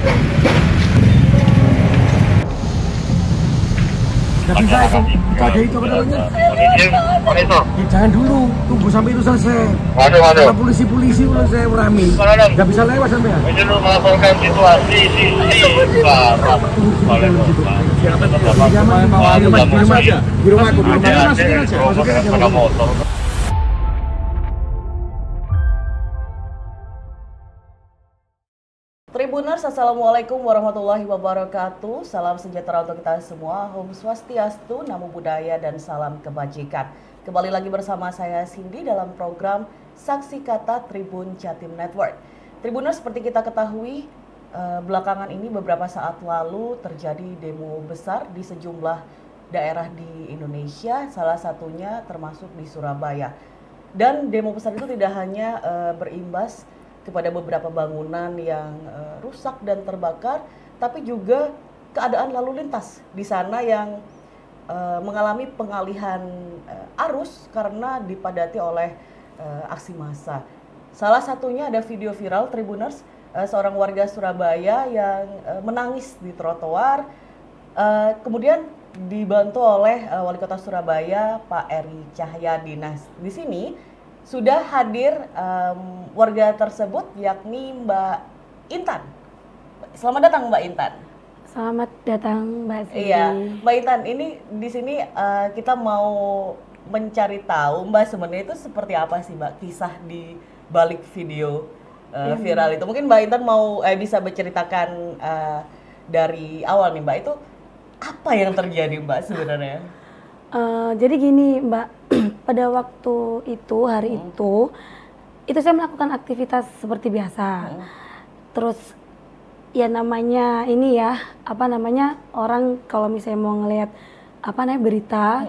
Gak bisa itu namanya. Jangan dulu, tunggu sampai itu selesai. Karena polisi selesai rame. Gak bisa lewat sampai ya. Ini melaporkan situasi di Barat. Di rumahku masukin aja. Motor. Tribuners, Assalamualaikum warahmatullahi wabarakatuh. Salam sejahtera untuk kita semua. Om Swastiastu, Namo Buddhaya, dan salam kebajikan. Kembali lagi bersama saya Cindy dalam program Saksi Kata Tribun Jatim Network. Tribuners, seperti kita ketahui, belakangan ini beberapa saat lalu terjadi demo besar di sejumlah daerah di Indonesia, salah satunya termasuk di Surabaya. Dan demo besar itu tidak hanya berimbas kepada beberapa bangunan yang rusak dan terbakar, tapi juga keadaan lalu lintas di sana yang mengalami pengalihan arus karena dipadati oleh aksi massa. Salah satunya ada video viral Tribuners, seorang warga Surabaya yang menangis di trotoar, kemudian dibantu oleh Wali Kota Surabaya Pak Eri Cahyadi. Nah, di sini sudah hadir warga tersebut, yakni Mbak Intan. Selamat datang Mbak Intan. Selamat datang Mbak Cindy. Iya, Mbak Intan, ini di sini kita mau mencari tahu Mbak sebenarnya itu seperti apa sih Mbak kisah di balik video viral itu. Mungkin Mbak Intan mau bisa berceritakan dari awal nih Mbak, itu apa yang terjadi Mbak sebenarnya? Jadi gini Mbak, pada waktu itu, hari itu saya melakukan aktivitas seperti biasa. Terus ya namanya ini ya, orang kalau misalnya mau ngelihat berita,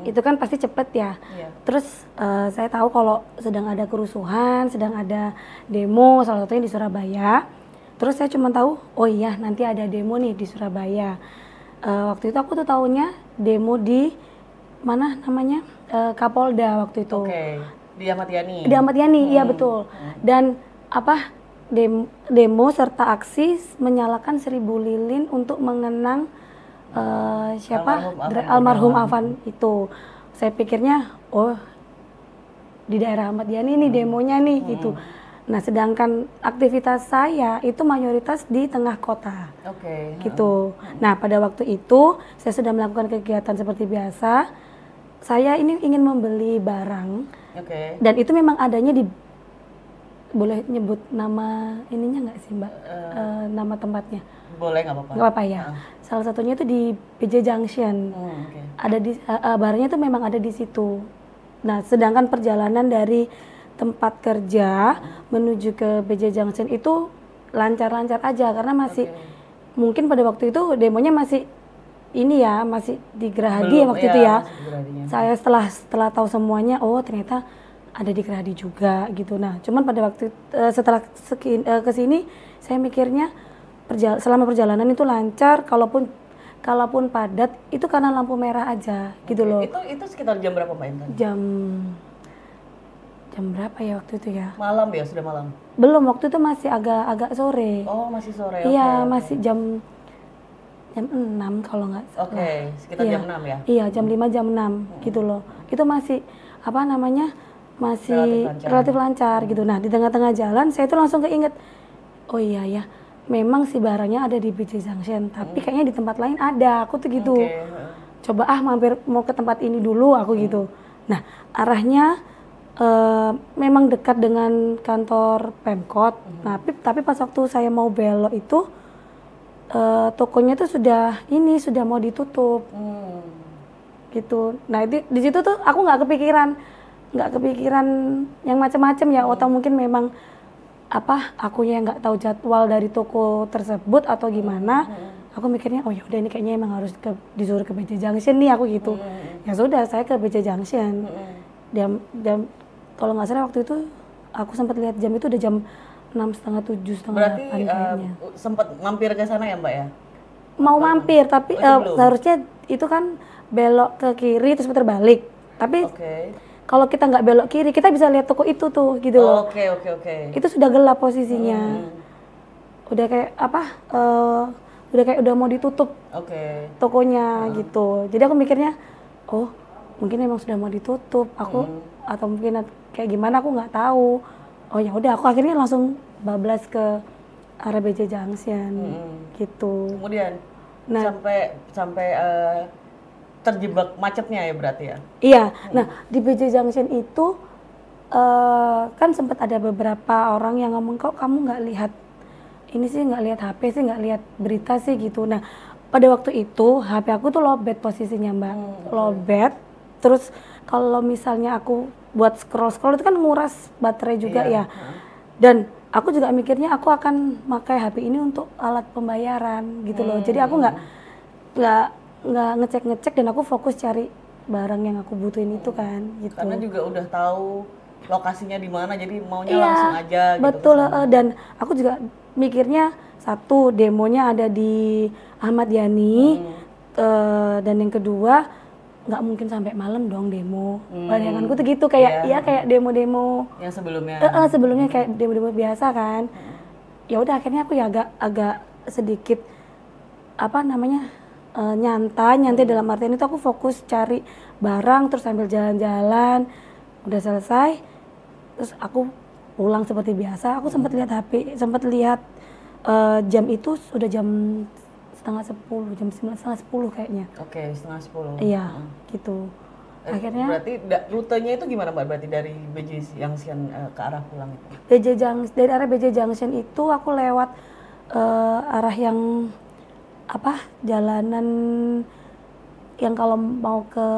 itu kan pasti cepet ya. Terus saya tahu kalau sedang ada kerusuhan, sedang ada demo, salah satunya di Surabaya. Terus saya cuma tahu, oh iya nanti ada demo nih di Surabaya. Waktu itu aku tuh taunya demo di mana namanya, Kapolda waktu itu. Oke, di Ahmad Yani. Di Ahmad Yani, iya betul. Dan demo serta aksi menyalakan 1000 lilin untuk mengenang almarhum Afan itu. Saya pikirnya, oh di daerah Ahmad Yani nih demonya nih gitu. Nah, sedangkan aktivitas saya itu mayoritas di tengah kota. Gitu. Nah, pada waktu itu saya sudah melakukan kegiatan seperti biasa. Saya ini ingin membeli barang, dan itu memang adanya di, boleh nyebut nama ininya nggak sih Mbak, nama tempatnya? Boleh, nggak apa-apa. Nggak apa-apa ya. Salah satunya itu di PJ Junction. Ada di barangnya itu memang ada di situ. Nah, sedangkan perjalanan dari tempat kerja menuju ke PJ Junction itu lancar-lancar aja karena masih mungkin pada waktu itu demonya masih ini ya, masih di Gerahadi ya waktu itu ya. Saya setelah tahu semuanya, oh ternyata ada di Gerahadi juga gitu. Nah, cuman pada waktu setelah kesini saya mikirnya selama perjalanan itu lancar, kalaupun padat itu karena lampu merah aja gitu loh. Itu sekitar jam berapa Mbak Intan? Jam berapa ya waktu itu ya? Malam ya, sudah malam? Belum, waktu itu masih agak sore. Oh, masih sore. Iya, masih jam 6 kalau nggak salah. Sekitar jam 6 ya? Iya, jam 5, jam 6 gitu loh. Itu masih masih relatif lancar gitu. Nah, di tengah-tengah jalan saya tuh langsung keinget, oh iya ya, memang si barangnya ada di PJ Junction, tapi kayaknya di tempat lain ada. Aku tuh gitu. Coba mampir mau ke tempat ini dulu aku gitu. Nah, arahnya memang dekat dengan kantor Pemkot. Nah, tapi pas waktu saya mau belok itu tokonya tuh sudah mau ditutup. Gitu. Nah, di situ tuh aku nggak kepikiran yang macam-macam ya, atau mungkin memang akunya nggak tahu jadwal dari toko tersebut atau gimana. Aku mikirnya, oh ya udah ini kayaknya emang harus disuruh ke BJ Junction nih aku gitu. Ya sudah, saya ke BJ Junction. Kalau nggak salah waktu itu aku sempat lihat jam itu udah jam 6:30, 7, setengah 8 kayaknya. Sempat mampir ke sana ya Mbak ya? Mau mampir, tapi seharusnya itu kan belok ke kiri terus putar balik. Tapi kalau kita nggak belok kiri, kita bisa lihat toko itu tuh gitu loh. Oke. Itu sudah gelap posisinya. udah kayak apa? Udah mau ditutup tokonya gitu. Jadi aku mikirnya, oh mungkin emang sudah mau ditutup. Aku atau mungkin kayak gimana aku nggak tahu. Oh ya udah, aku akhirnya langsung bablas ke arah BJ Junction gitu. Kemudian sampai terjebak macetnya ya berarti ya? Iya. Nah di BJ Junction itu kan sempat ada beberapa orang yang ngomong, kok kamu nggak lihat ini sih, nggak lihat HP sih, nggak lihat berita sih gitu. Nah pada waktu itu HP aku tuh lowbat posisinya Mbak, lowbat. Terus kalau misalnya aku buat scroll itu kan nguras baterai juga ya. Dan aku juga mikirnya aku akan pakai HP ini untuk alat pembayaran gitu loh. Jadi aku nggak ngecek dan aku fokus cari barang yang aku butuhin itu kan gitu. Karena juga udah tahu lokasinya di mana, jadi maunya langsung aja gitu. Betul, dan aku juga mikirnya satu, demonya ada di Ahmad Yani, dan yang kedua nggak mungkin sampai malam dong demo. Bayanganku tuh gitu, kayak kayak demo-demo yang sebelumnya. Sebelumnya kayak demo-demo biasa kan. Ya udah akhirnya aku ya agak sedikit apa namanya nyantai dalam artian itu aku fokus cari barang terus sambil jalan-jalan. Udah selesai, terus aku pulang seperti biasa. Aku sempat lihat HP, sempat lihat jam itu sudah jam 9:30, jam 9:30 kayaknya. Oke, 9:30. Iya, gitu. Akhirnya berarti rutenya itu gimana Mbak? Berarti dari BJ Junction ke arah pulang itu? Dari arah BJ Junction itu aku lewat arah yang apa? Jalanan yang kalau mau ke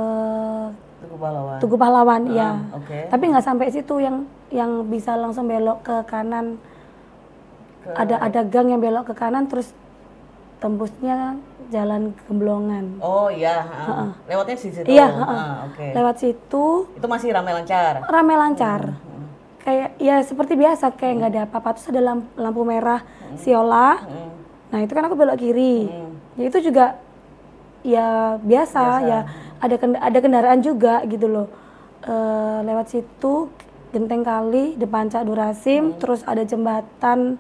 Tugu Pahlawan, ya. Tapi nggak sampai situ, yang bisa langsung belok ke kanan. Ada gang yang belok ke kanan terus tembusnya jalan Gemblongan. Oh iya, lewatnya di situ. Iya, lewat situ. Itu masih ramai lancar. Ramai lancar. Kayak ya seperti biasa, kayak nggak ada apa-apa. Terus ada lampu merah Siola. Nah itu kan aku belok kiri. Ya itu juga ya biasa. Ya ada kendaraan juga gitu loh. Lewat situ Genteng Kali, depan Cak Durasim, terus ada jembatan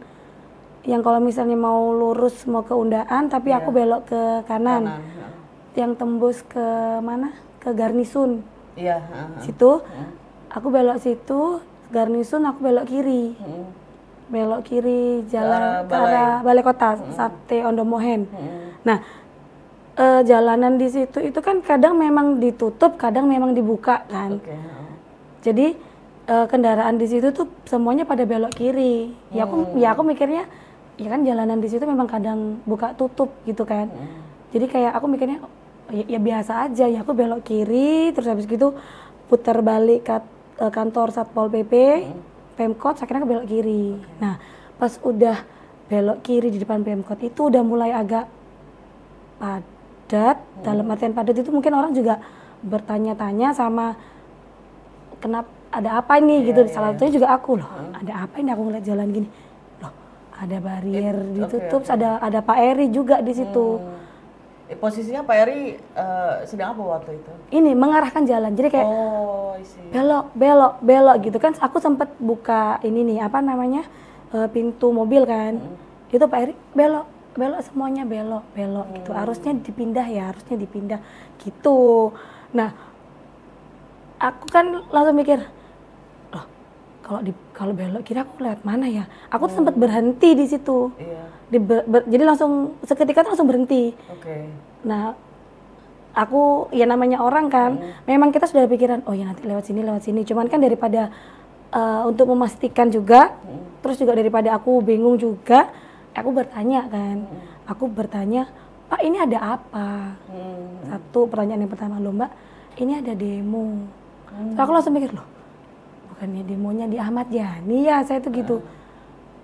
yang kalau misalnya mau lurus mau ke Undaan, tapi aku belok ke kanan. Yang tembus ke mana? Ke Garnisun. Iya. Situ, aku belok situ, Garnisun aku belok kiri. Belok kiri jalan ke arah Balai Kota, Sate Ondomohen. Nah, jalanan di situ itu kan kadang memang ditutup, kadang memang dibuka kan. Jadi kendaraan di situ tuh semuanya pada belok kiri. Ya aku mikirnya ya kan jalanan di situ memang kadang buka tutup gitu kan. Jadi kayak aku mikirnya ya biasa aja, ya aku belok kiri terus habis gitu putar balik ke kantor Satpol PP, Pemkot, akhirnya aku belok kiri. Nah, pas udah belok kiri di depan Pemkot itu udah mulai agak padat. Dalam artian padat itu mungkin orang juga bertanya-tanya sama kenapa, ada apa nih gitu. Salah satunya juga aku loh, ada apa ini aku ngeliat jalan gini. Ada barier ditutup, ada Pak Eri juga di situ. Posisinya Pak Eri sedang apa waktu itu? Ini mengarahkan jalan, jadi kayak belok gitu kan. Aku sempat buka ini nih apa namanya pintu mobil kan. Itu Pak Eri belok semuanya belok gitu. Harusnya dipindah gitu. Nah, aku kan langsung mikir, kalau belok kiri aku lewat mana ya? Aku tuh sempat berhenti di situ. Jadi langsung seketika tuh langsung berhenti. Nah, aku ya namanya orang kan, memang kita sudah pikiran, oh ya nanti lewat sini. Cuman kan daripada untuk memastikan juga, terus juga daripada aku bingung juga, aku bertanya kan. Aku bertanya, Pak ini ada apa? Satu pertanyaan yang pertama, loh Mbak, ini ada demo. Terus aku langsung mikir, loh bukannya demonya di Ahmad Yani ya, saya tuh gitu.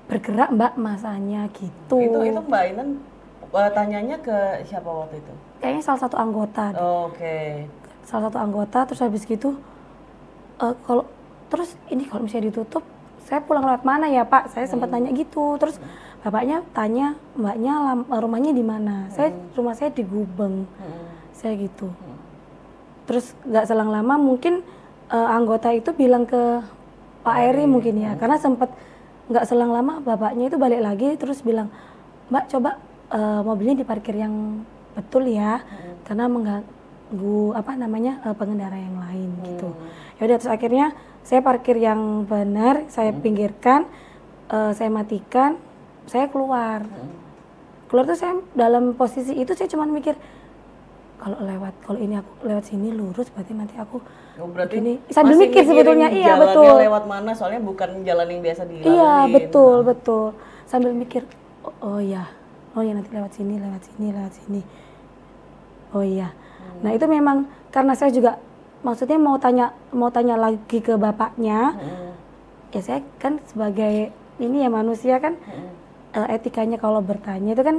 Bergerak Mbak masanya gitu. Itu Mbak Inan tanyanya ke siapa waktu itu? Kayaknya salah satu anggota. Salah satu anggota, terus habis gitu kalau misalnya ditutup, saya pulang lewat mana ya Pak? Saya sempat nanya gitu. Terus bapaknya tanya, Mbaknya rumahnya di mana? Rumah saya di Gubeng. Saya gitu. Terus nggak selang lama mungkin anggota itu bilang ke Pak Eri mungkin ya, karena sempat nggak selang lama bapaknya itu balik lagi terus bilang, Mbak coba mobilnya diparkir yang betul ya, karena mengganggu pengendara yang lain gitu. Ya udah, terus akhirnya saya parkir yang benar, saya pinggirkan, saya matikan, saya keluar. Keluar tuh saya dalam posisi itu saya cuma mikir, kalau ini aku lewat sini lurus berarti nanti aku ini sambil mikir sebetulnya. Iya betul, lewat mana, soalnya bukan jalan yang biasa dilalui. iya betul sambil mikir oh ya nanti lewat sini oh iya. Nah itu memang karena saya juga maksudnya mau tanya lagi ke bapaknya, ya saya kan sebagai ini ya manusia kan, etikanya kalau bertanya itu kan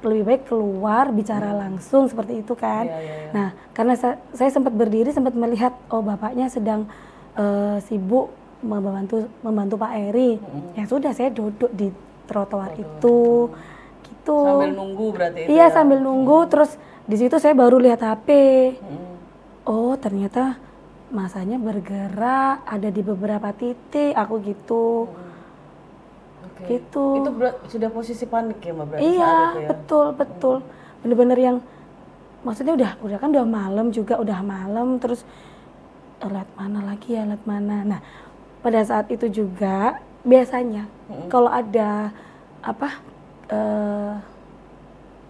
lebih baik keluar bicara langsung seperti itu kan. Nah karena saya sempat berdiri, sempat melihat bapaknya sedang sibuk membantu Pak Eri. Ya sudah, saya duduk di trotoar itu gitu. Sambil nunggu berarti itu. Iya, sambil nunggu. Terus di situ saya baru lihat HP. Oh ternyata masanya bergerak, ada di beberapa titik, aku gitu. Gitu. Itu sudah posisi panik ya Mbak berarti? Iya, saat itu ya? betul. Bener-bener yang maksudnya udah kan udah malam juga, terus lihat mana. Nah, pada saat itu juga biasanya kalau ada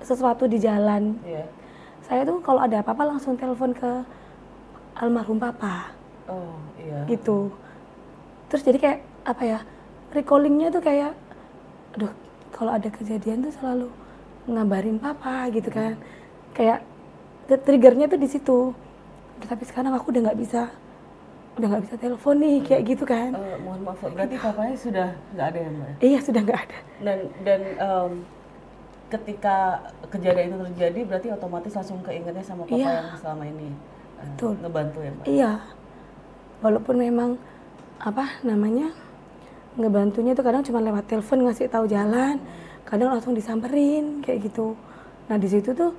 sesuatu di jalan, saya tuh kalau ada apa-apa langsung telepon ke almarhum papa. Oh, iya. Gitu. Terus jadi kayak recallingnya tuh kayak, aduh kalau ada kejadian tuh selalu ngabarin papa gitu kan, kayak triggernya tuh di situ. Tapi sekarang aku udah nggak bisa telepon nih kayak gitu kan. Mohon maaf, berarti papanya sudah nggak ada ya Mbak? Iya, sudah nggak ada. Dan ketika kejadian itu terjadi berarti otomatis langsung keingetnya sama papa yang selama ini ngebantu ya Mbak? Iya, walaupun memang ngebantunya tuh kadang cuma lewat telepon ngasih tahu jalan, kadang langsung disamperin kayak gitu. Nah di situ tuh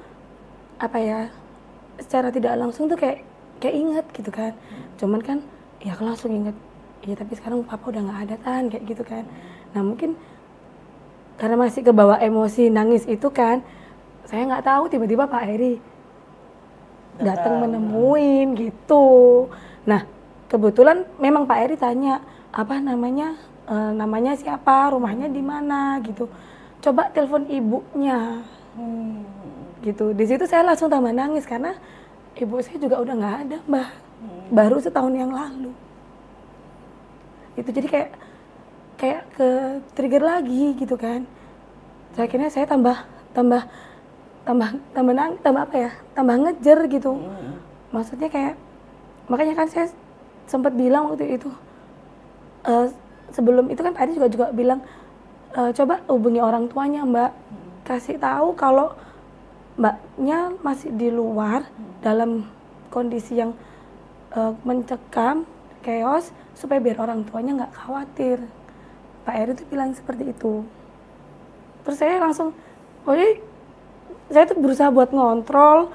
secara tidak langsung tuh kayak inget gitu kan. Cuman kan ya aku langsung inget, ya tapi sekarang papa udah nggak ada kan kayak gitu kan. Nah mungkin karena masih kebawa emosi nangis itu kan, saya nggak tahu tiba-tiba Pak Eri datang menemuin gitu. Nah kebetulan memang Pak Eri tanya namanya siapa, rumahnya di mana gitu. Coba telepon ibunya. Gitu. Di situ saya langsung tambah nangis karena ibu saya juga udah nggak ada, Mbak. Baru setahun yang lalu. Itu jadi kayak ke trigger lagi gitu kan. Akhirnya saya tambah ngejer gitu. Maksudnya kayak, makanya kan saya sempat bilang waktu itu, sebelum itu kan Pak Adi juga bilang, coba hubungi orang tuanya Mbak, kasih tahu kalau Mbaknya masih di luar dalam kondisi yang mencekam, chaos, supaya biar orang tuanya nggak khawatir. Pak Eri tuh bilang seperti itu. Terus saya langsung, saya tuh berusaha buat ngontrol.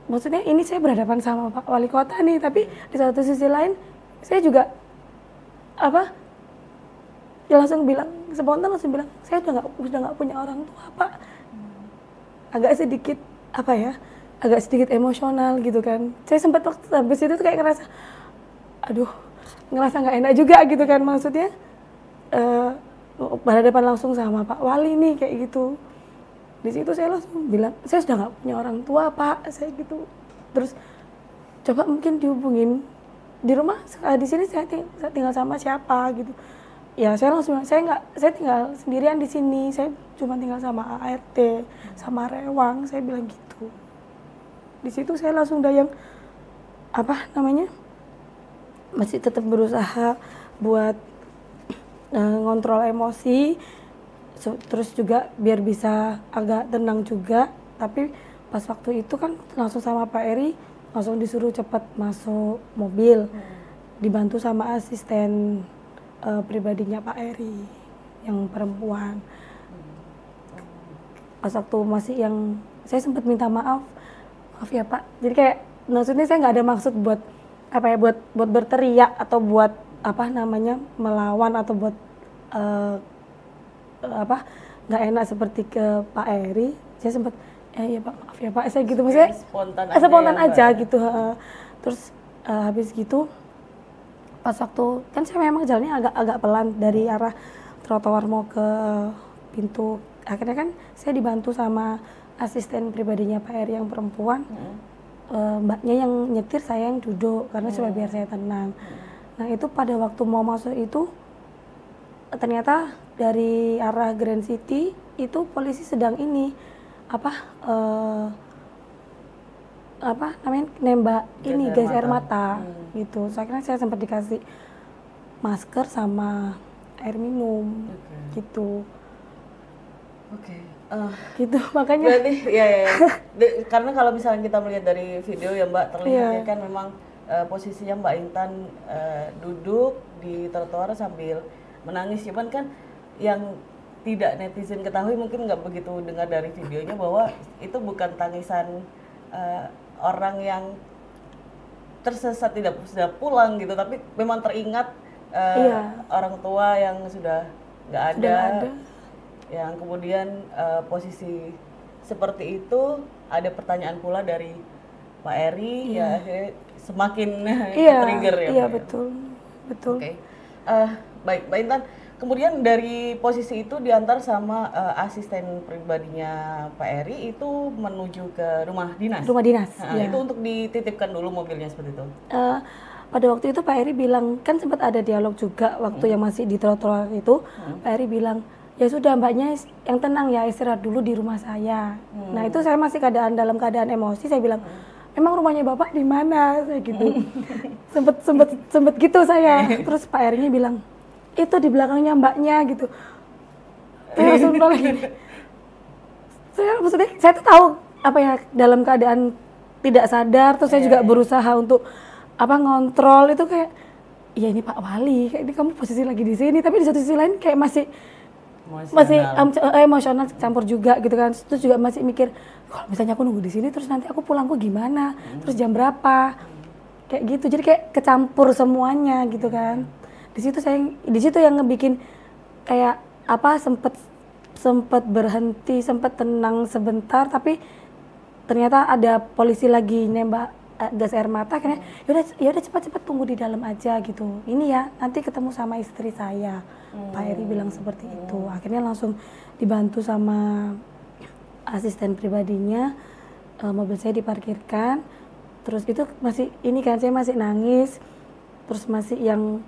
Maksudnya ini saya berhadapan sama Pak Wali Kota nih, tapi di satu sisi lain saya juga dia langsung bilang, spontan langsung bilang, saya udah nggak punya orang tua Pak. Agak sedikit emosional gitu kan. Saya sempat habis itu tuh kayak ngerasa nggak enak juga gitu kan, maksudnya berhadapan langsung sama Pak Wali nih kayak gitu. Di situ saya langsung bilang, saya sudah nggak punya orang tua Pak, saya gitu. Terus coba mungkin dihubungin di rumah, di sini saya tinggal sama siapa gitu. Ya saya langsung bilang, saya tinggal sendirian di sini, saya cuma tinggal sama ART, sama Rewang, saya bilang gitu. Di situ saya langsung yang masih tetap berusaha buat ngontrol emosi, terus juga biar bisa agak tenang juga. Tapi pas waktu itu kan langsung sama Pak Eri, langsung disuruh cepat masuk mobil, dibantu sama asisten pribadinya Pak Eri yang perempuan. Pas waktu masih saya sempat minta maaf ya Pak. Jadi kayak maksudnya saya nggak ada maksud buat buat berteriak atau buat melawan atau buat apa nggak enak seperti ke Pak Eri, saya sempat ya Pak maaf ya Pak, saya gitu maksudnya spontan aja gitu. Terus habis gitu pas waktu kan saya memang jalannya agak pelan dari arah trotoar mau ke pintu, akhirnya kan saya dibantu sama asisten pribadinya Pak Eri yang perempuan. Mbaknya yang nyetir, saya yang duduk karena supaya biar saya tenang. Nah itu pada waktu mau masuk itu ternyata dari arah Grand City itu polisi sedang ini apa namanya nembak ini gas air mata gitu. So, akhirnya saya sempat dikasih masker sama air minum gitu. Gitu makanya berarti ya. Karena kalau misalnya kita melihat dari video ya Mbak, terlihatnya kan memang posisinya Mbak Intan duduk di trotoar sambil menangis. Cuman kan yang tidak netizen ketahui, mungkin nggak begitu dengar dari videonya, bahwa itu bukan tangisan orang yang tersesat tidak sudah pulang gitu, tapi memang teringat orang tua yang sudah nggak ada. Yang kemudian posisi seperti itu, ada pertanyaan pula dari Pak Eri, ya akhirnya semakin trigger ya. Iya betul. Baik Mbak Intan, kemudian dari posisi itu diantar sama asisten pribadinya Pak Eri itu menuju ke rumah dinas. Itu untuk dititipkan dulu mobilnya seperti itu. Pada waktu itu Pak Eri bilang, kan sempat ada dialog juga waktu yang masih di trotoar itu. Pak Eri bilang, ya sudah mbaknya yang tenang ya, istirahat dulu di rumah saya. Nah itu saya masih dalam keadaan emosi, saya bilang emang rumahnya bapak di mana, saya gitu. sempet gitu saya. Terus Pak Erinya bilang itu di belakangnya mbaknya gitu. Saya langsung bilang gini, saya tuh tahu apa ya, dalam keadaan tidak sadar. Terus saya juga berusaha untuk ngontrol itu, kayak ya ini Pak Wali, kayak ini kamu posisi lagi di sini, tapi di satu sisi lain kayak masih emosional campur juga gitu kan. Terus juga masih mikir, kalau misalnya aku nunggu di sini terus nanti aku pulangku gimana, terus jam berapa, kayak gitu. Jadi kayak kecampur semuanya gitu kan. Di situ yang ngebikin kayak sempet berhenti, sempet tenang sebentar, tapi ternyata ada polisi lagi nembak gas air mata. Akhirnya yaudah cepat-cepat tunggu di dalam aja gitu, ini ya nanti ketemu sama istri saya. Pak Eri bilang seperti itu. Akhirnya langsung dibantu sama asisten pribadinya, mobil saya diparkirkan. Terus itu masih ini kan, saya masih nangis, terus masih yang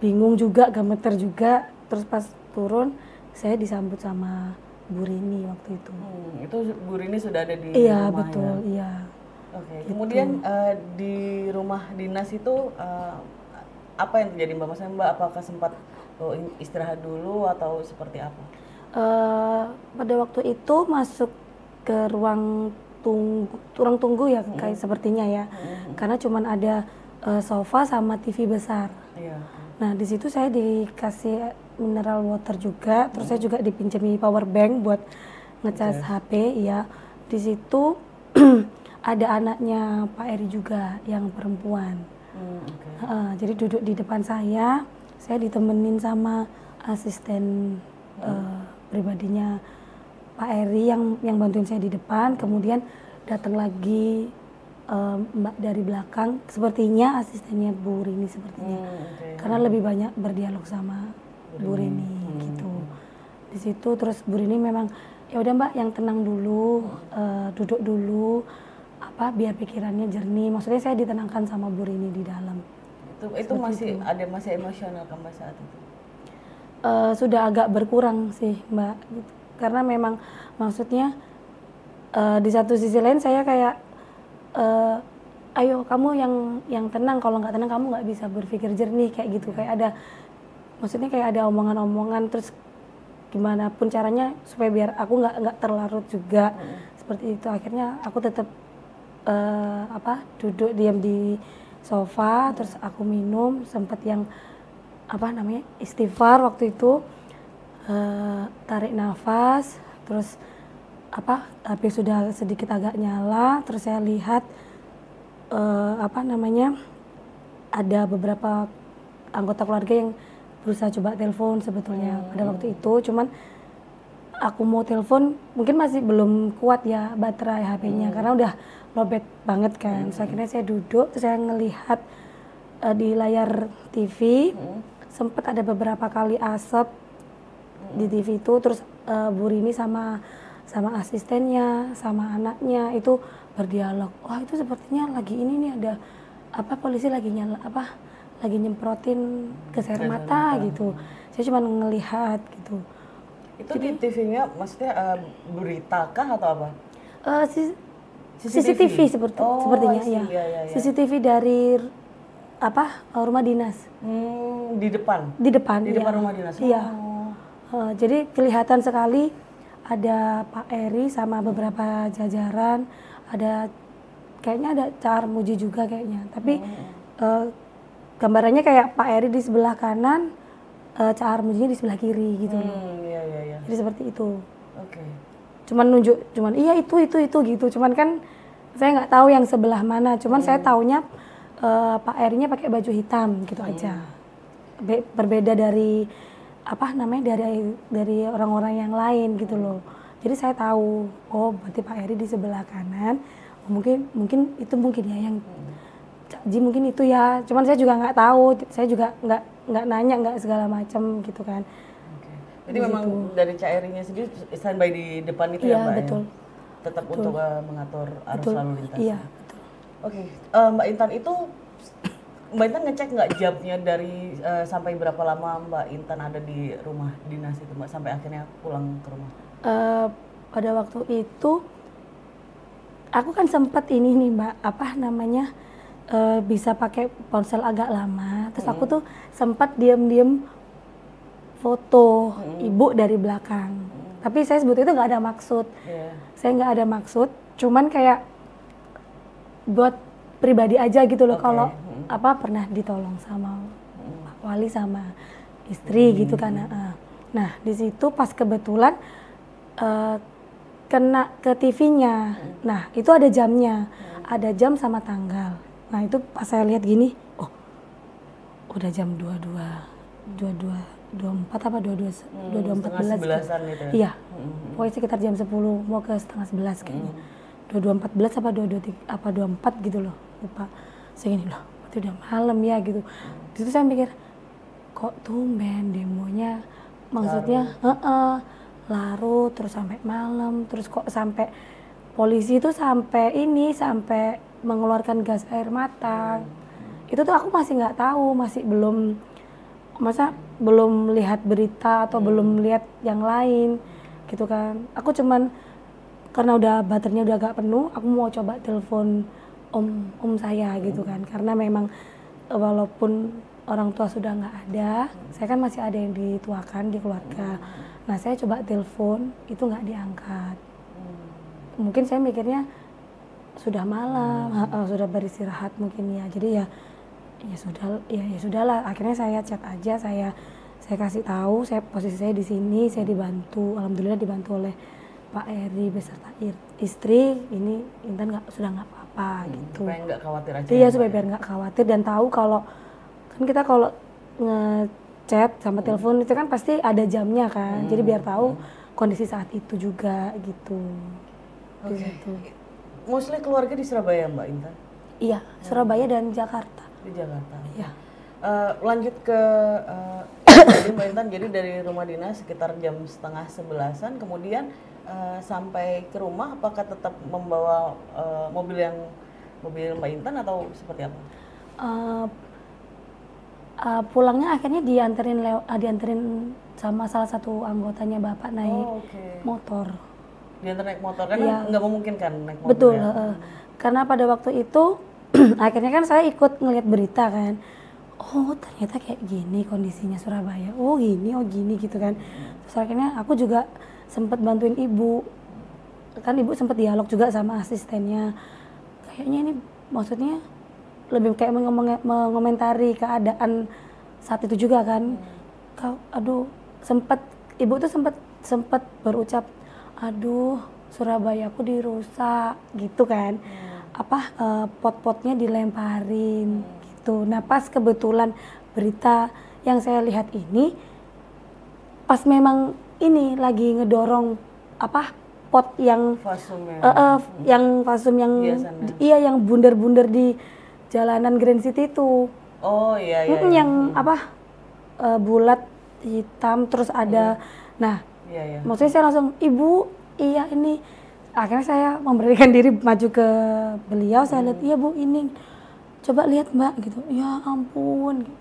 bingung juga, gemeter juga. Terus pas turun saya disambut sama Bu Rini waktu itu. Itu Bu Rini sudah ada di iya, rumah betul, ya? Iya. Oke. Kemudian di rumah dinas itu apa yang terjadi Mbak? Maksudnya Mbak apakah sempat istirahat dulu atau seperti apa? Pada waktu itu masuk ke ruang tunggu ya, kayak sepertinya ya. Karena cuman ada sofa sama TV besar. Nah di situ saya dikasih mineral water juga, terus saya juga dipinjami power bank buat ngecas HP ya. Di situ ada anaknya Pak Eri juga yang perempuan. Jadi duduk di depan saya ditemenin sama asisten pribadinya Pak Eri yang bantuin saya di depan. Kemudian datang lagi Mbak dari belakang, sepertinya asistennya Bu Rini sepertinya. Karena lebih banyak berdialog sama Bu Rini gitu. Di situ terus Bu Rini memang ya udah Mbak yang tenang dulu, duduk dulu, biar pikirannya jernih. Maksudnya saya ditenangkan sama Bu Rini di dalam. Itu masih emosional kan Mbak saat itu? Sudah agak berkurang sih Mbak, gitu. Karena memang maksudnya di satu sisi lain saya kayak ayo kamu yang tenang, kalau nggak tenang kamu nggak bisa berpikir jernih kayak gitu. Kayak ada omongan-omongan, terus gimana pun caranya supaya biar aku nggak terlarut juga seperti itu. Akhirnya aku tetap duduk diam di sofa, terus aku minum, sempat yang istighfar waktu itu, tarik nafas, terus HP sudah sedikit agak nyala, terus saya lihat ada beberapa anggota keluarga yang berusaha coba telepon sebetulnya pada waktu itu, cuman aku mau telepon mungkin masih belum kuat ya baterai HP-nya karena udah lowbat banget kan. Terus akhirnya saya duduk, terus saya ngelihat di layar TV sempat ada beberapa kali asap di TV itu, terus Bu Rini sama asistennya sama anaknya itu berdialog. Wah, itu sepertinya lagi ini nih ada apa, polisi lagi lagi nyemprotin gas air mata gitu. Saya cuma ngelihat gitu. Itu di TV-nya maksudnya berita kah atau apa? CCTV sepertinya ya. CCTV dari rumah dinas. Di depan. Di depan rumah dinas. Iya. Jadi kelihatan sekali ada Pak Eri sama beberapa jajaran, kayaknya ada Cak Armuji juga kayaknya. Tapi gambarannya kayak Pak Eri di sebelah kanan, Cak Armuji di sebelah kiri gitu. Iya. Jadi seperti itu. Oke. Cuman iya itu gitu. Cuman kan saya nggak tahu yang sebelah mana. Cuman saya taunya Pak Erinya pakai baju hitam gitu aja. Berbeda dari dari orang-orang yang lain gitu loh. Jadi saya tahu, oh berarti Pak Eri di sebelah kanan. Mungkin itu ya yang Cak Ji mungkin itu ya. Cuman saya juga nggak tahu. Saya juga nggak nanya, nggak segala macam gitu kan. Jadi memang dari Cak Erinya sendiri standby di depan itu ya Mbak? Betul. Tetap betul. Untuk mengatur arus lalu lintas. Iya, betul. Oke, Mbak Intan Mbak Intan ngecek nggak jamnya dari sampai berapa lama Mbak Intan ada di rumah dinas itu Mbak sampai akhirnya pulang ke rumah? Pada waktu itu aku kan sempat ini nih Mbak, bisa pakai ponsel agak lama. Terus aku tuh sempat diam-diam foto ibu dari belakang. Tapi saya sebut itu nggak ada maksud. Saya nggak ada maksud, cuman kayak buat pribadi aja gitu loh. Kalau pernah ditolong sama Pak Wali sama istri gitu kan. Nah di situ pas kebetulan kena ke TV-nya. Nah itu ada jamnya, ada jam sama tanggal. Nah itu pas saya lihat gini, oh udah jam 24 apa 22:14 gitu. Iya. Pokoknya sekitar jam 10 mau ke setengah 11 kayaknya. 22:14 apa 23 apa 24 gitu loh. Lupa. Saya gini loh, itu udah malam ya gitu. Di situ saya mikir kok tumben demonya maksudnya larut terus sampai malam, terus kok sampai polisi itu sampai mengeluarkan gas air mata. Itu tuh aku masih nggak tahu, masih belum lihat berita atau belum lihat yang lain gitu kan. Aku cuman karena udah baterainya udah agak penuh, aku mau coba telepon om saya gitu kan, karena memang walaupun orang tua sudah nggak ada, saya kan masih ada yang dituakan di keluarga. Nah saya coba telepon, itu nggak diangkat. Mungkin saya mikirnya sudah malam, sudah beristirahat mungkin ya. Jadi ya sudahlah. Akhirnya saya chat aja, saya kasih tahu, posisi saya di sini, saya dibantu, alhamdulillah dibantu oleh Pak Eri beserta istri. Ini Intan sudah nggak apa-apa gitu. Supaya nggak khawatir aja. Iya, supaya biar nggak khawatir dan tahu kalau kan kita kalau ngechat sama telepon itu kan pasti ada jamnya kan. Jadi biar tahu kondisi saat itu juga gitu. Gitu. Mostly keluarga di Surabaya Mbak Intan? Iya, Surabaya dan Jakarta. Di Jakarta. Iya. Lanjut ke jadi Mbak Intan, jadi dari rumah dinas sekitar jam 10:30-an, kemudian sampai ke rumah apakah tetap membawa mobil Mbak Intan atau seperti apa? Pulangnya akhirnya dianterin sama salah satu anggotanya Bapak naik motor. Diantar naik motor kan nggak memungkinkan naik motor. Betul, karena pada waktu itu akhirnya kan saya ikut ngelihat berita kan. Oh ternyata kayak gini kondisinya Surabaya. Oh gini gitu kan. Terus akhirnya aku juga sempat bantuin ibu. Kan ibu sempat dialog juga sama asistennya. Kayaknya ini maksudnya lebih kayak mengomentari keadaan saat itu juga kan. Ibu tuh sempat berucap, aduh Surabaya aku dirusak gitu kan. Pot-potnya dilemparin gitu. Nah pas kebetulan berita yang saya lihat ini pas memang ini lagi ngedorong apa pot yang yang fasum yang iya yang bundar-bundar di jalanan Grand City itu. Oh iya iya. Yang apa bulat hitam terus ada nah maksudnya saya langsung ibu iya ini akhirnya saya memberanikan diri maju ke beliau saya lihat iya bu ini coba lihat mbak gitu ya ampun gitu.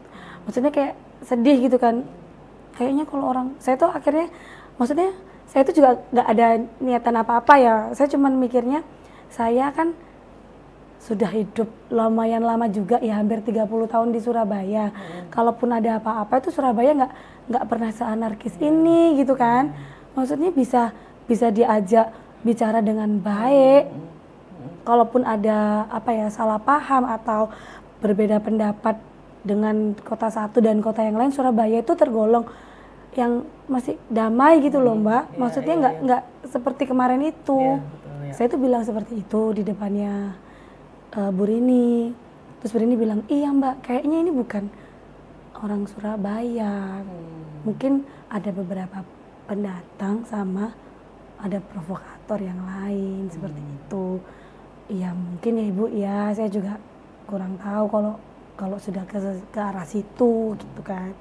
Maksudnya kayak sedih gitu kan kayaknya kalau orang saya tuh akhirnya maksudnya saya tuh juga nggak ada niatan apa-apa ya saya cuman mikirnya saya kan sudah hidup lumayan lama juga ya hampir 30 tahun di Surabaya kalaupun ada apa-apa itu Surabaya nggak pernah seanarkis ini gitu kan maksudnya bisa diajak bicara dengan baik kalaupun ada apa ya salah paham atau berbeda pendapat dengan kota satu dan kota yang lain Surabaya itu tergolong yang masih damai gitu loh mbak maksudnya nggak seperti kemarin itu saya tuh bilang seperti itu di depannya Bu Rini terus Bu Rini bilang iya mbak kayaknya ini bukan orang Surabaya mungkin ada beberapa pendatang sama ada provokator yang lain seperti itu ya mungkin ya ibu ya saya juga kurang tahu kalau sudah ke arah situ gitu kan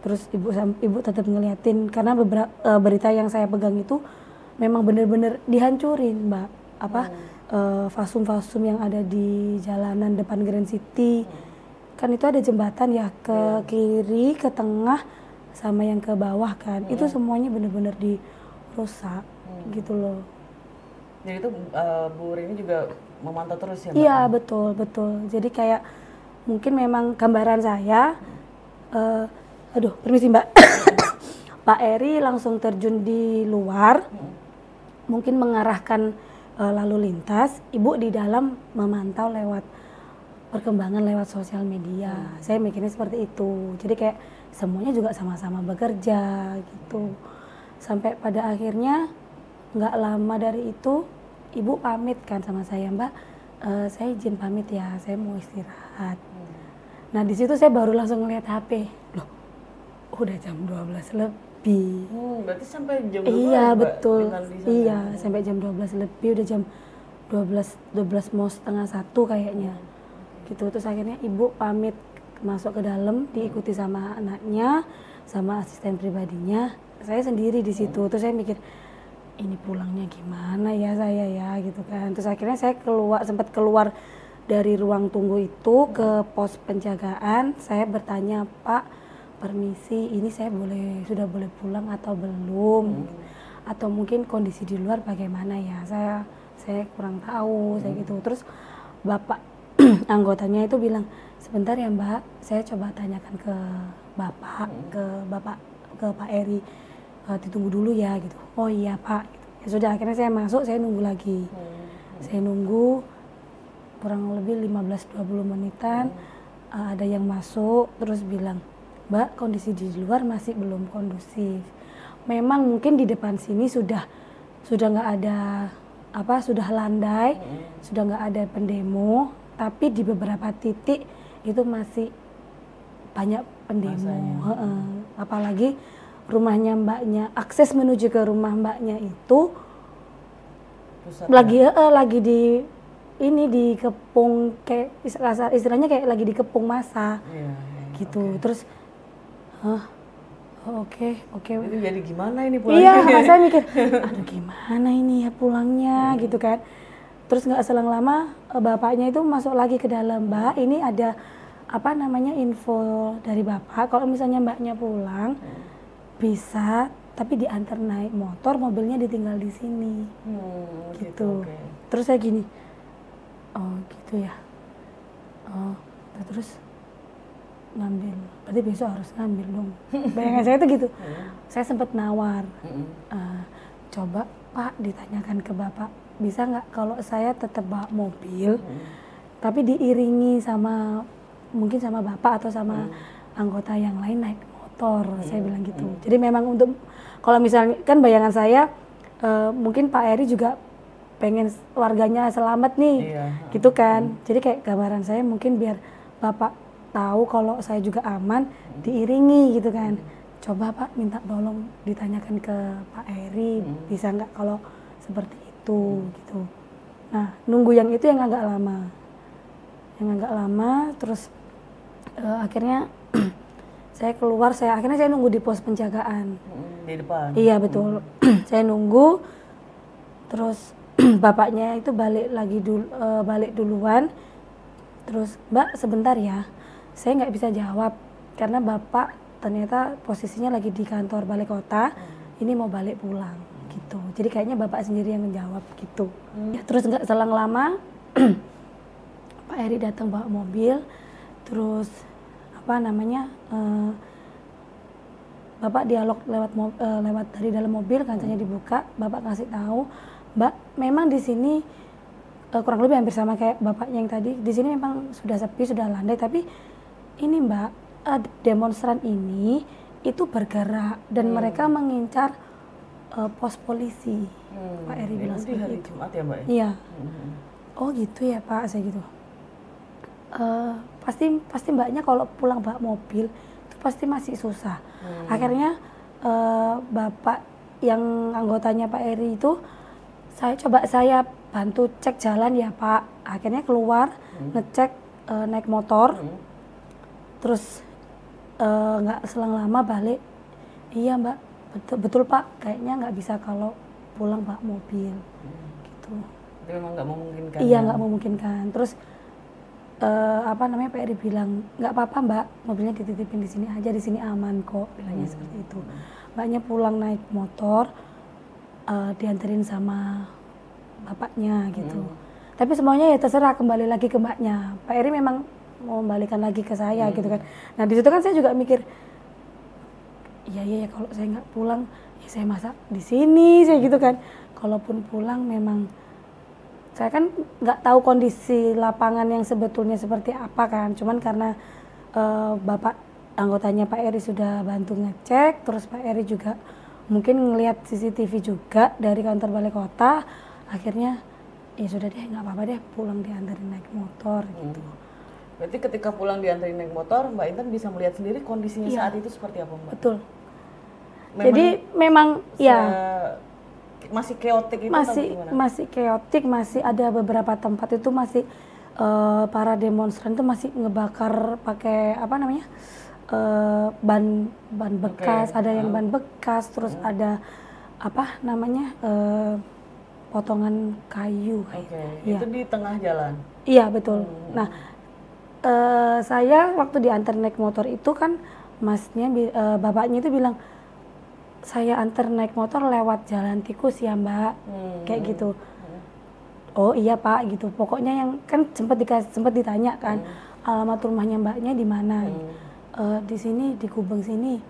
terus ibu tetap ngeliatin karena beberapa berita yang saya pegang itu memang benar-benar dihancurin mbak apa fasum-fasum yang ada di jalanan depan Grand City kan itu ada jembatan ya ke kiri ke tengah sama yang ke bawah kan itu semuanya benar-benar dirusak gitu loh jadi itu Bu Rini juga memantau terus ya mbak? Iya betul jadi kayak mungkin memang gambaran saya aduh permisi mbak Pak Eri langsung terjun di luar mungkin mengarahkan lalu lintas, ibu di dalam memantau lewat perkembangan lewat sosial media. Saya mikirnya seperti itu. Jadi kayak semuanya juga sama-sama bekerja gitu. Sampai pada akhirnya nggak lama dari itu, ibu pamit kan sama saya, Mbak. Saya izin pamit ya, saya mau istirahat. Nah di situ saya baru langsung ngeliat HP. Loh, udah jam 12 lebih. Berarti sampai jam 12 iya betul iya sampai jam 12 lebih udah jam 12 mau setengah 1 kayaknya gitu terus akhirnya ibu pamit masuk ke dalam diikuti sama anaknya sama asisten pribadinya saya sendiri di situ terus saya mikir ini pulangnya gimana ya saya ya gitu kan terus akhirnya saya sempat keluar dari ruang tunggu itu ke pos penjagaan saya bertanya Pak permisi, ini saya sudah boleh pulang atau belum? Atau mungkin kondisi di luar bagaimana ya? Saya kurang tahu, saya gitu. Terus bapak anggotanya itu bilang, sebentar ya Mbak, saya coba tanyakan ke Pak Eri, ditunggu dulu ya gitu. Oh iya Pak. Ya sudah akhirnya saya masuk, saya nunggu lagi. Saya nunggu kurang lebih 15-20 menitan, ada yang masuk terus bilang. Mbak, kondisi di luar masih belum kondusif. Memang mungkin di depan sini sudah nggak ada sudah landai, sudah nggak ada pendemo, tapi di beberapa titik itu masih banyak pendemo. Apalagi rumahnya mbaknya, akses menuju ke rumah mbaknya itu lagi dikepung kayak istilahnya kayak lagi dikepung massa. Gitu. Terus Oke. Itu jadi gimana ini pulangnya? Iya, saya mikir, aduh gimana ini ya pulangnya gitu kan. Terus nggak selang lama bapaknya itu masuk lagi ke dalam, Mbak. Ini ada info dari bapak. Kalau misalnya mbaknya pulang, bisa, tapi diantar naik motor, mobilnya ditinggal di sini. Gitu. Okay. Terus saya gini, oh gitu ya. Oh, terus ngambil, berarti besok harus ngambil dong. Bayangan saya tuh gitu. Saya sempat nawar, coba Pak ditanyakan ke Bapak, bisa nggak kalau saya tetap bawa mobil, tapi diiringi mungkin sama Bapak atau sama anggota yang lain naik motor, saya bilang gitu. Jadi memang untuk, kalau misalnya, kan bayangan saya, mungkin Pak Eri juga pengen warganya selamat nih, gitu kan. Jadi kayak gambaran saya mungkin biar Bapak tahu kalau saya juga aman, diiringi gitu kan. Coba Pak minta tolong ditanyakan ke Pak Eri, bisa nggak kalau seperti itu gitu. Nah nunggu yang itu yang agak lama, terus akhirnya saya keluar, akhirnya saya nunggu di pos penjagaan di depan. Iya betul. Saya nunggu, terus bapaknya itu balik duluan. Terus Mbak sebentar ya, saya nggak bisa jawab karena bapak ternyata posisinya lagi di kantor balai kota, ini mau balik pulang gitu. Jadi kayaknya bapak sendiri yang menjawab gitu. Ya, terus nggak selang lama Pak Eri datang bawa mobil, terus apa namanya bapak dialog lewat dari dalam mobil, kacanya dibuka, bapak ngasih tahu, Mbak memang di sini kurang lebih hampir sama kayak bapaknya yang tadi, di sini memang sudah sepi, sudah landai, tapi ini Mbak demonstran ini itu bergerak dan mereka mengincar pos polisi. Pak Eri bilang seperti hari itu. Jumat ya Mbak? Iya. Oh gitu ya Pak, saya gitu. Pasti Mbaknya kalau pulang bawa mobil itu pasti masih susah. Akhirnya bapak yang anggotanya Pak Eri itu saya bantu cek jalan ya Pak. Akhirnya keluar ngecek naik motor. Terus nggak selang lama balik, iya Mbak, betul Pak, kayaknya nggak bisa kalau pulang bawa mobil gitu. Itu memang nggak memungkinkan. Iya nggak memungkinkan. Terus Pak Eri bilang nggak apa-apa Mbak, mobilnya dititipin di sini aja, di sini aman kok, bilangnya seperti itu. Mbaknya pulang naik motor, dianterin sama bapaknya gitu. Tapi semuanya ya terserah, kembali lagi ke Mbaknya. Pak Eri memang mau membalikan lagi ke saya gitu kan. Nah di situ kan saya juga mikir, iya kalau saya nggak pulang, ya saya masak di sini, saya gitu kan. Kalaupun pulang memang saya kan nggak tahu kondisi lapangan yang sebetulnya seperti apa kan. Cuman karena bapak anggotanya Pak Eri sudah bantu ngecek, terus Pak Eri juga mungkin ngelihat CCTV juga dari kantor balai kota, akhirnya ya sudah deh nggak apa-apa deh, pulang diantarin naik motor gitu. Berarti ketika pulang diantarin naik motor, Mbak Intan bisa melihat sendiri kondisinya saat itu seperti apa Mbak? Betul. Jadi memang ya masih keotik itu masih keotik, masih ada beberapa tempat itu masih para demonstran itu masih ngebakar pakai ban bekas, ada yang ban bekas, terus ada potongan kayu. Itu di tengah jalan. Iya betul. Nah saya waktu diantar naik motor itu kan bapaknya itu bilang, saya antar naik motor lewat jalan tikus ya Mbak, kayak gitu. Oh iya Pak gitu. Pokoknya yang kan sempat ditanya kan, alamat rumahnya Mbaknya di mana? Di sini, di Gubeng sini.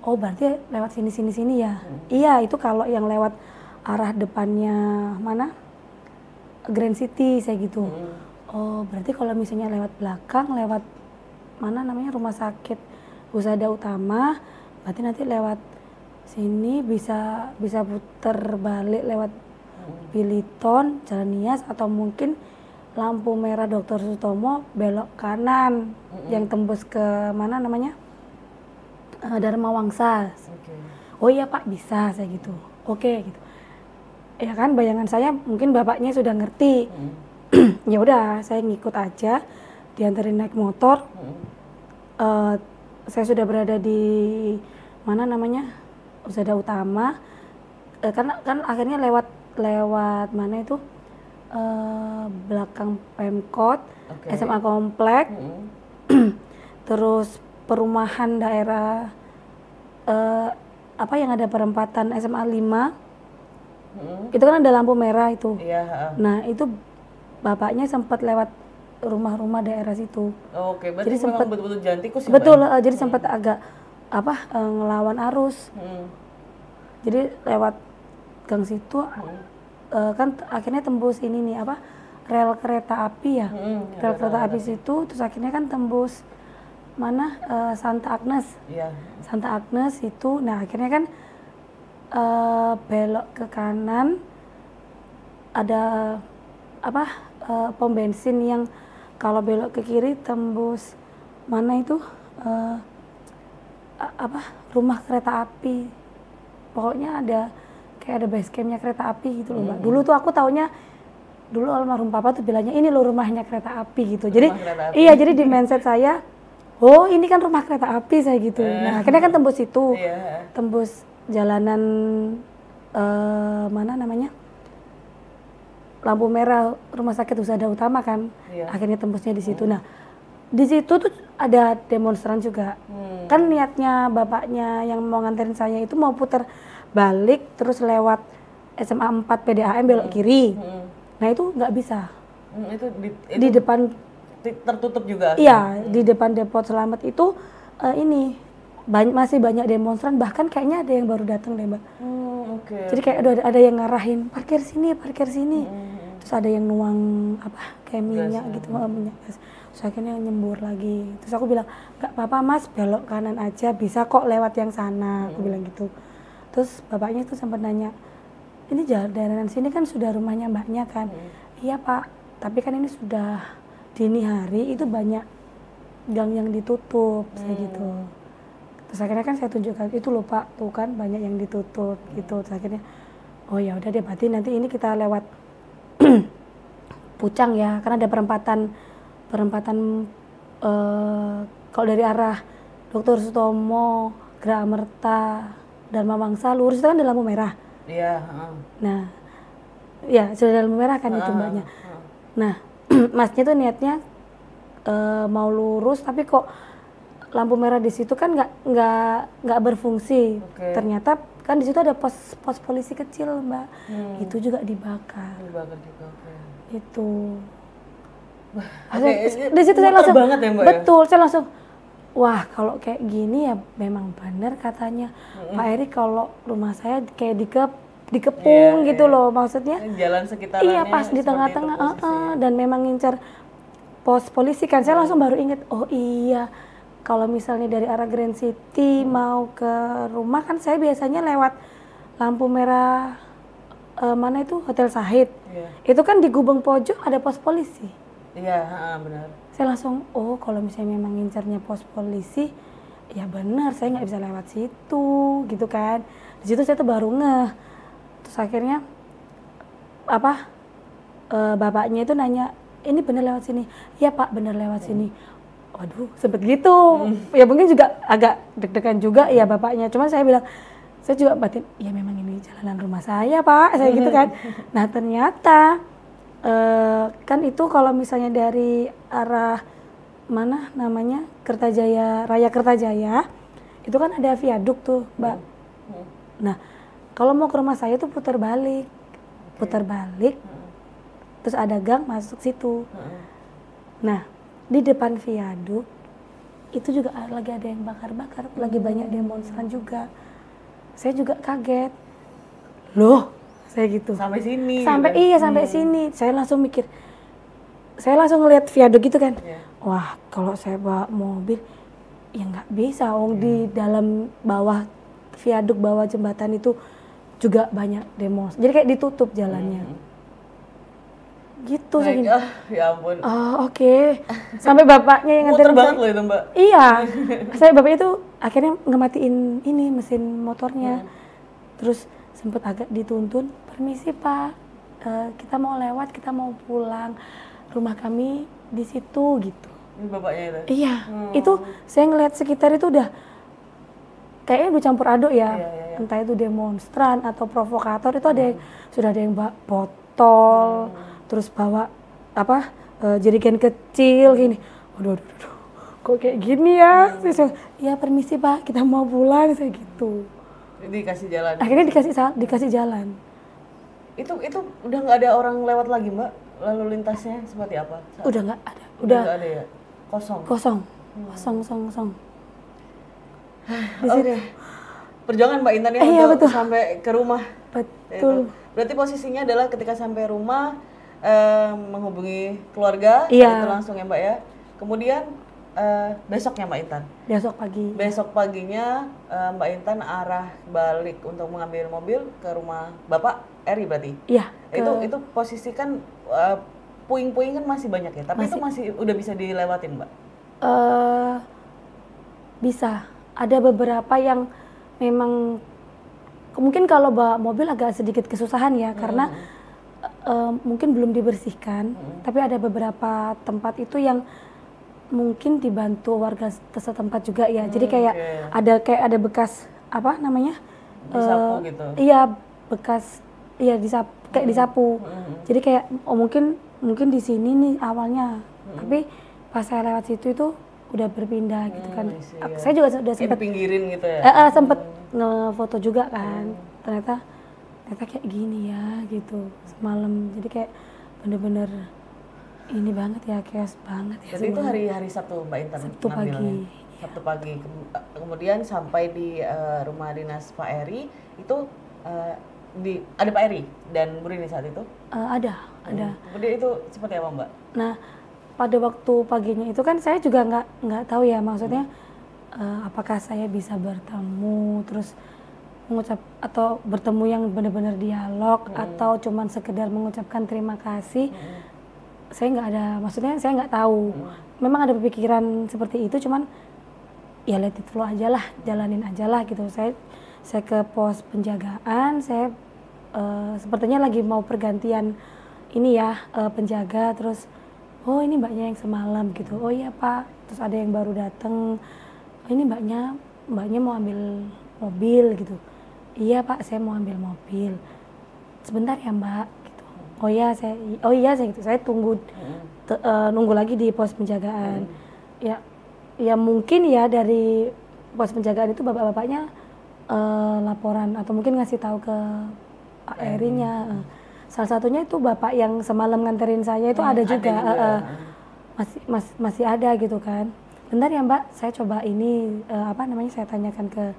Oh berarti lewat sini ya. Iya itu kalau yang lewat arah depannya mana? Grand City saya gitu. Oh berarti kalau misalnya lewat belakang, lewat mana namanya rumah sakit Husada Utama, berarti nanti lewat sini bisa puter balik lewat Biliton, Jalan Nias, atau mungkin lampu merah Dr. Sutomo belok kanan yang tembus ke mana namanya Dharma Wangsa. Oh iya Pak bisa, saya gitu. Oke gitu. Ya kan bayangan saya mungkin bapaknya sudah ngerti. Ya udah saya ngikut aja, diantarin naik motor. Saya sudah berada di mana namanya Husada Utama, kan akhirnya lewat mana itu belakang Pemkot, SMA Komplek, terus perumahan daerah yang ada perempatan SMA 5, itu kan ada lampu merah itu. Nah itu bapaknya sempat lewat rumah-rumah daerah situ. Berarti jadi sempat betul-betul jalan tikus ya? Betul, jadi sempat agak ngelawan arus. Jadi lewat gang situ kan akhirnya tembus ini nih rel kereta api ya. Rel kereta api situ, terus akhirnya kan tembus mana Santa Agnes. Santa Agnes itu. Nah, akhirnya kan belok ke kanan ada pom bensin yang kalau belok ke kiri tembus mana itu rumah kereta api. Pokoknya kayak ada base campnya kereta api gitu loh Mbak. Dulu tuh aku taunya, dulu almarhum papa tuh bilangnya ini loh rumahnya kereta api gitu. Jadi iya, jadi di mindset saya, oh ini kan rumah kereta api saya gitu. Nah akhirnya kan tembus itu, tembus jalanan mana namanya, lampu merah rumah sakit Husada Utama kan. Akhirnya tembusnya di situ. Nah di situ tuh ada demonstran juga. Kan niatnya bapaknya yang mau nganterin saya itu mau putar balik terus lewat SMA 4 PDAM belok kiri. Nah itu nggak bisa. Itu di depan tertutup juga. Iya, di depan Depot Selamat itu ini masih banyak demonstran, bahkan kayaknya ada yang baru datang deh Mbak. Jadi kayak ada yang ngarahin parkir sini. Terus ada yang nuang kayak minyak gitu, minyak gas. Terus akhirnya nyembur lagi. Terus aku bilang, nggak apa-apa Mas, belok kanan aja, bisa kok lewat yang sana. Aku bilang gitu. Terus bapaknya tuh sempat nanya, ini jalanan sini kan sudah rumahnya mbaknya kan? Iya Pak, tapi kan ini sudah dini hari, itu banyak gang yang ditutup, saya gitu. Terus akhirnya kan saya tunjukkan, itu loh Pak, tuh kan banyak yang ditutup gitu. Terus akhirnya, oh ya udah deh, berarti nanti ini kita lewat Pucang ya, karena ada perempatan kalau dari arah Dr. Sutomo, Graamerta, Dharma Wangsa lurus itu kan ada lampu merah. Iya. Nah, ya sudah lampu merah kan itu mbaknya. Nah, masnya tuh niatnya mau lurus, tapi kok lampu merah di situ kan nggak berfungsi. Ternyata kan di situ ada pos polisi kecil mbak, itu juga dibakar. Juga. Itu. Di situ saya langsung banget ya, Mbak, betul, saya langsung wah kalau kayak gini ya memang benar katanya Pak Eri, kalau rumah saya kayak dikepung gitu loh, maksudnya jalan sekitarnya iya pas di tengah-tengah dan memang ngincar pos polisi kan. Saya langsung baru inget, oh iya kalau misalnya dari arah Grand City mau ke rumah kan saya biasanya lewat lampu merah mana itu Hotel Sahid. Itu kan di Gubeng Pojok ada pos polisi. Iya, benar. Saya langsung, oh kalau misalnya memang ngincarnya pos polisi, ya benar saya nggak bisa lewat situ, gitu kan. Di situ saya tuh baru ngeh. Terus akhirnya bapaknya itu nanya, ini benar lewat sini? Iya Pak, benar lewat sini. Waduh, sempet gitu. Ya mungkin juga agak deg-degan juga ya bapaknya. Cuman saya bilang, saya juga batin, ya memang ini jalanan rumah saya Pak, saya gitu kan. Nah ternyata kan itu kalau misalnya dari arah mana namanya Raya Kertajaya itu kan ada viaduk tuh Mbak. Nah kalau mau ke rumah saya tuh putar balik, terus ada gang masuk situ. Nah di depan viaduk itu juga lagi ada yang bakar-bakar, lagi banyak demonstran juga. Saya juga kaget, loh saya gitu. Sampai sini. Sampai sini. Saya langsung mikir, saya langsung ngeliat viaduk gitu kan. Wah, kalau saya bawa mobil, ya nggak bisa. Di dalam bawah viaduk, bawah jembatan itu juga banyak demo. Jadi kayak ditutup jalannya. Gitu. Ya ampun. Oh, oke. Sampai bapaknya yang nganterin banget loh itu Mbak. Iya. Bapaknya tuh akhirnya ngematiin ini mesin motornya. Terus sempet agak dituntun, permisi Pak, kita mau lewat, kita mau pulang, rumah kami di situ gitu. Ini bapaknya itu? Iya, itu saya ngeliat sekitar itu udah kayaknya udah campur aduk ya. Entah itu demonstran atau provokator, itu ada yang sudah ada yang bawa botol, terus bawa jerigen kecil gini. Waduh, kok kayak gini ya? Iya permisi Pak, kita mau pulang, saya gitu. Dikasih jalan. Akhirnya dikasih jalan. Itu udah nggak ada orang lewat lagi Mbak? Lalu lintasnya seperti apa? Udah nggak ada. Udah nggak ada ya? Kosong. Kosong. Oke. Perjuangan Mbak Intan ya untuk sampai ke rumah. Betul. Berarti posisinya adalah ketika sampai rumah menghubungi keluarga, itu langsung ya Mbak ya. Kemudian besoknya Mbak Intan. Besok paginya Mbak Intan arah balik untuk mengambil mobil ke rumah Bapak Eri berarti. Iya. Itu posisi kan puing-puing kan masih banyak ya, tapi itu masih udah bisa dilewatin Mbak. Bisa. Ada beberapa yang memang mungkin kalau bawa mobil agak sedikit kesusahan ya, karena mungkin belum dibersihkan. Tapi ada beberapa tempat itu yang mungkin dibantu warga setempat juga ya. Jadi kayak ada bekas apa namanya? Disapu gitu. Iya, bekas disapu, kayak disapu. Jadi kayak mungkin di sini nih awalnya. Tapi pas saya lewat situ itu udah berpindah gitu kan. Saya juga udah sempat pinggirin gitu ya. Sempet ngefoto juga kan. Ternyata kayak gini ya gitu semalam. Jadi kayak bener-bener ini banget ya, chaos banget ya. Jadi itu hari Sabtu Mbak Intan? Sabtu pagi. Sabtu pagi. Kemudian sampai di rumah dinas Pak Eri itu ada Pak Eri dan Bu Rini saat itu? Ada. Kemudian itu seperti apa Mbak? Nah, pada waktu paginya itu kan saya juga nggak tahu ya, maksudnya apakah saya bisa bertemu terus mengucap atau bertemu yang benar-benar dialog atau cuman sekedar mengucapkan terima kasih. Saya nggak ada, maksudnya saya nggak tahu. Memang ada pikiran seperti itu, cuman ya let it flow aja lah, jalanin aja lah gitu. Saya ke pos penjagaan, saya sepertinya lagi mau pergantian ini ya, penjaga, terus oh ini mbaknya yang semalam gitu. Oh iya Pak, terus ada yang baru datang. Oh, ini mbaknya mau ambil mobil gitu. Iya Pak, saya mau ambil mobil. Sebentar ya Mbak gitu. Oh iya saya gitu. Saya nunggu lagi di pos penjagaan. Ya mungkin ya dari pos penjagaan itu bapak-bapaknya laporan atau mungkin ngasih tahu ke Pak Erinya. Salah satunya itu bapak yang semalam nganterin saya itu ada juga. Masih ada gitu kan. Bentar ya Mbak, saya coba ini saya tanyakan ke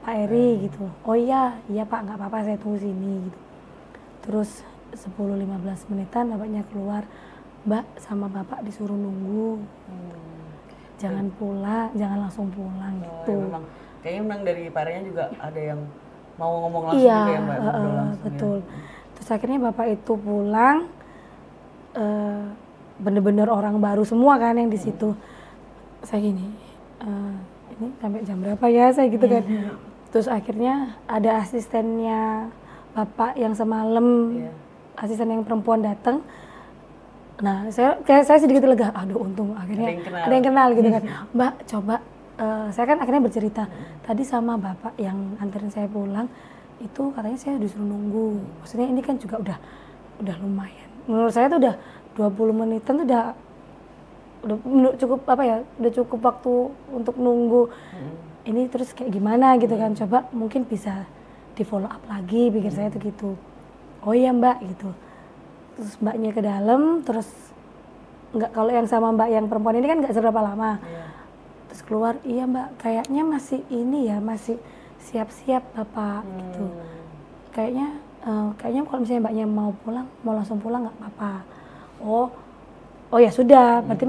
Pak Eri gitu. Oh iya Pak, nggak apa-apa, saya tunggu sini gitu. Terus 10-15 menitan bapaknya keluar, Mbak sama bapak disuruh nunggu. Jangan langsung pulang gitu. Ya kayaknya memang dari Pak Erinya juga ada yang mau ngomong langsung juga ya Mbak. Betul. Terus akhirnya bapak itu pulang, bener-bener orang baru semua kan yang di situ. Saya gini, ini sampai jam berapa ya saya gitu kan. Terus akhirnya ada asistennya bapak yang semalam, asisten yang perempuan datang. Nah saya sedikit lega, aduh untung akhirnya ada yang kenal gitu kan. Mbak coba, saya kan akhirnya bercerita, tadi sama bapak yang anterin saya pulang, itu katanya saya disuruh nunggu. Maksudnya ini kan juga udah lumayan. Menurut saya tuh udah 20 menitan tuh udah cukup udah cukup waktu untuk nunggu. Ini terus kayak gimana gitu kan, coba mungkin bisa di follow up lagi, pikir saya tuh gitu. Oh iya Mbak gitu. Terus mbaknya ke dalam, terus kalau yang sama mbak yang perempuan ini kan nggak seberapa lama. Terus keluar, iya Mbak kayaknya masih ini ya, masih siap-siap Bapak gitu. Kayaknya kalau misalnya mbaknya mau langsung pulang nggak apa-apa. Oh ya sudah, berarti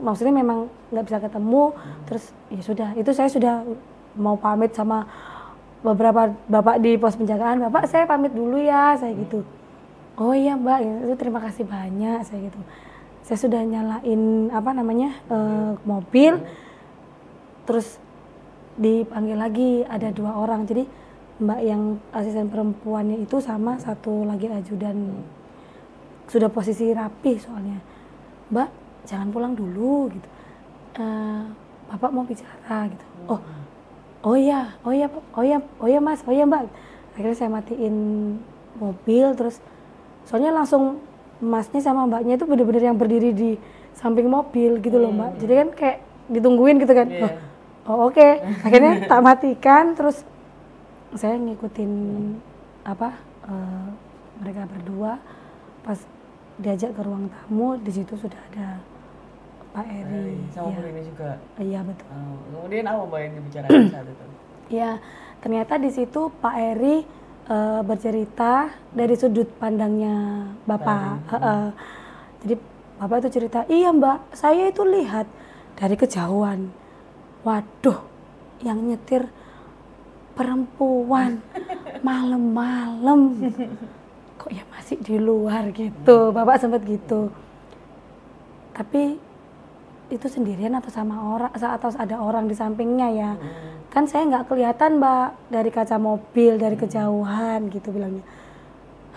maksudnya memang nggak bisa ketemu. Terus ya sudah, itu saya sudah mau pamit sama beberapa bapak di pos penjagaan. Bapak saya pamit dulu ya, saya gitu. Oh iya Mbak, itu terima kasih banyak, saya gitu. Saya sudah nyalain mobil, terus dipanggil lagi ada 2 orang. Jadi mbak yang asisten perempuannya itu sama satu lagi ajudan, sudah posisi rapi soalnya. Mbak jangan pulang dulu gitu, bapak mau bicara gitu. Oh iya Mas, oh iya Mbak. Akhirnya saya matiin mobil, terus soalnya langsung masnya sama mbaknya itu bener-bener yang berdiri di samping mobil gitu loh Mbak. Jadi kan kayak ditungguin gitu kan. Oke. Akhirnya tak matikan, terus saya ngikutin mereka berdua. Pas diajak ke ruang tamu, di situ sudah ada Pak Eri. Sama Bu Rini juga? Iya betul. Kemudian apa Mbak yang dibicarakan saat itu? Ya, ternyata di situ Pak Eri bercerita dari sudut pandangnya Bapak. Jadi Bapak itu cerita, iya Mbak, saya itu lihat dari kejauhan. Waduh, yang nyetir perempuan malam-malam. Kok ya masih di luar gitu. Bapak sempat gitu. Tapi itu sendirian atau sama orang atau ada orang di sampingnya ya. Kan saya nggak kelihatan Mbak dari kaca mobil, dari kejauhan gitu bilangnya.